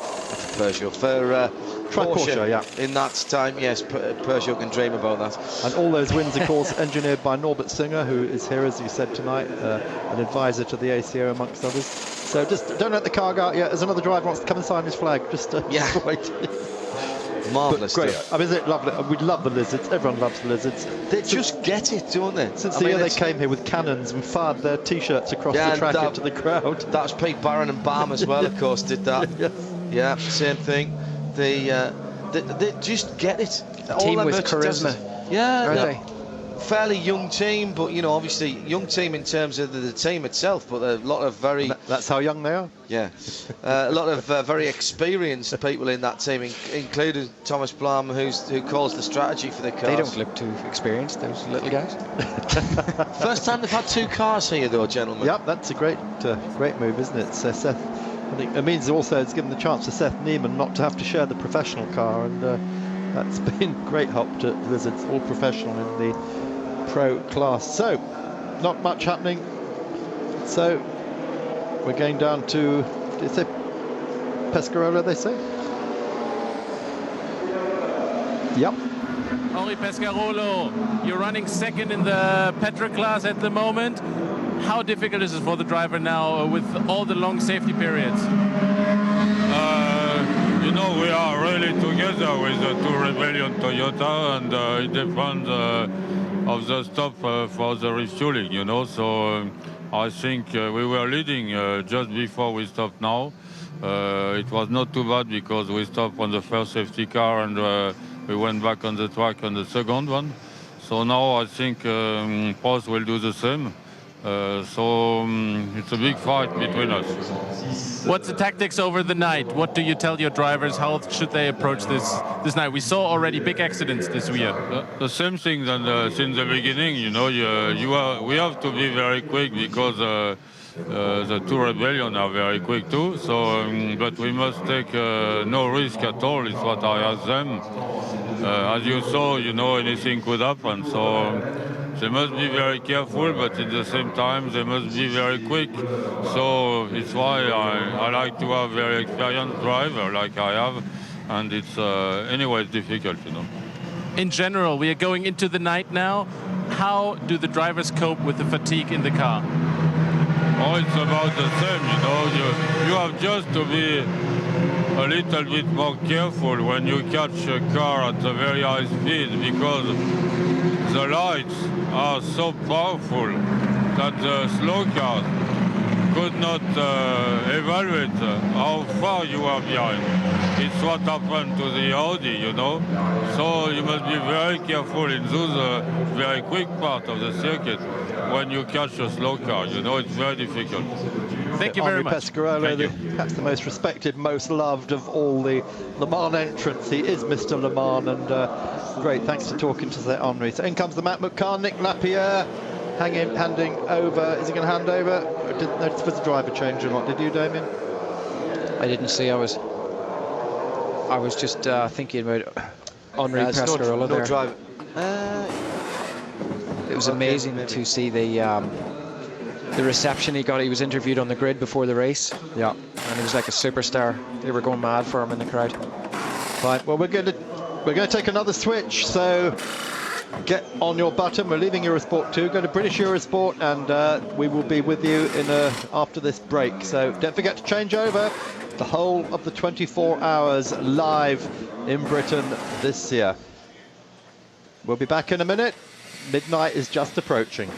for Porsche, yeah. In that time, yes, Peugeot can dream about that. And all those wins, of course, engineered by Norbert Singer, who is here, as you said tonight, an advisor to the ACO, amongst others. So just don't let the car go out yet. There's another driver wants to come and sign his flag. Just wait. Marvellous great. stuff. I mean, isn't it lovely? We love the lizards. Everyone loves the lizards. They just get it, don't they? Since the year they came here with cannons and fired their T-shirts across the track into the crowd. That was Pete Barron and Baum as well, of course, did that. Yes. Yeah, same thing. They just get it. Team with charisma. Yeah, fairly young team, but you know, obviously young team in terms of the team itself, but a lot of very. That's how young they are. Yeah, a lot of very experienced people in that team, including Thomas Blum, who calls the strategy for the cars. They don't look too experienced, those little guys. First time they've had two cars here, though, gentlemen. Yep, that's a great move, isn't it? So Seth, I think it means also it's given the chance to Seth Neiman not to have to share the professional car, and that's been great help to Lizards, all professional in the pro class. So not much happening. So we're going down to, did you say Pescarolo, they say? Yep. Henri Pescarolo, you're running second in the Petra class at the moment. How difficult is it for the driver now with all the long safety periods? You know, we are really together with the two Rebellion Toyota, and it depends of the stop for the refueling, you know. So I think we were leading just before we stopped now. It was not too bad because we stopped on the first safety car and we went back on the track on the second one. So now I think Prost will do the same. It's a big fight between us. What's the tactics over the night? What do you tell your drivers? How should they approach this night? We saw already big accidents this year. The same thing than since the beginning. You know, we have to be very quick because the two Rebellion are very quick too. So, but we must take no risk at all. Is what I ask them. As you saw, you know, anything could happen. So. They must be very careful, but at the same time, they must be very quick. So it's why I like to have very experienced driver like I have, and it's anyway difficult, you know. In general, we are going into the night now. How do the drivers cope with the fatigue in the car? Oh, it's about the same, you know. You have just to be a little bit more careful when you catch a car at a very high speed, because the lights are so powerful that the slow cars could not evaluate how far you are behind. It's what happened to the Audi, you know. So you must be very careful in those very quick part of the circuit when you catch a slow car. You know, it's very difficult. Thank you very much. Pescarolo, perhaps the most respected, most loved of all the Le Mans entrants. He is Mr. Le Mans, and great, thanks for talking to the Henri. So in comes the Matt McCann, Nick Lapierre, handing over. Is he going to hand over? I didn't notice if it was a driver change or not. Did you, Damien? I didn't see. I was just thinking about Henri Pescarolo there. Driver. It was amazing to see the reception he got. He was interviewed on the grid before the race. Yeah, and he was like a superstar. They were going mad for him in the crowd. Right. Well, we're going to take another switch. So get on your button. We're leaving Eurosport 2. Go to British Eurosport, and we will be with you after this break. So don't forget to change over. The whole of the 24 hours live in Britain this year. We'll be back in a minute. Midnight is just approaching.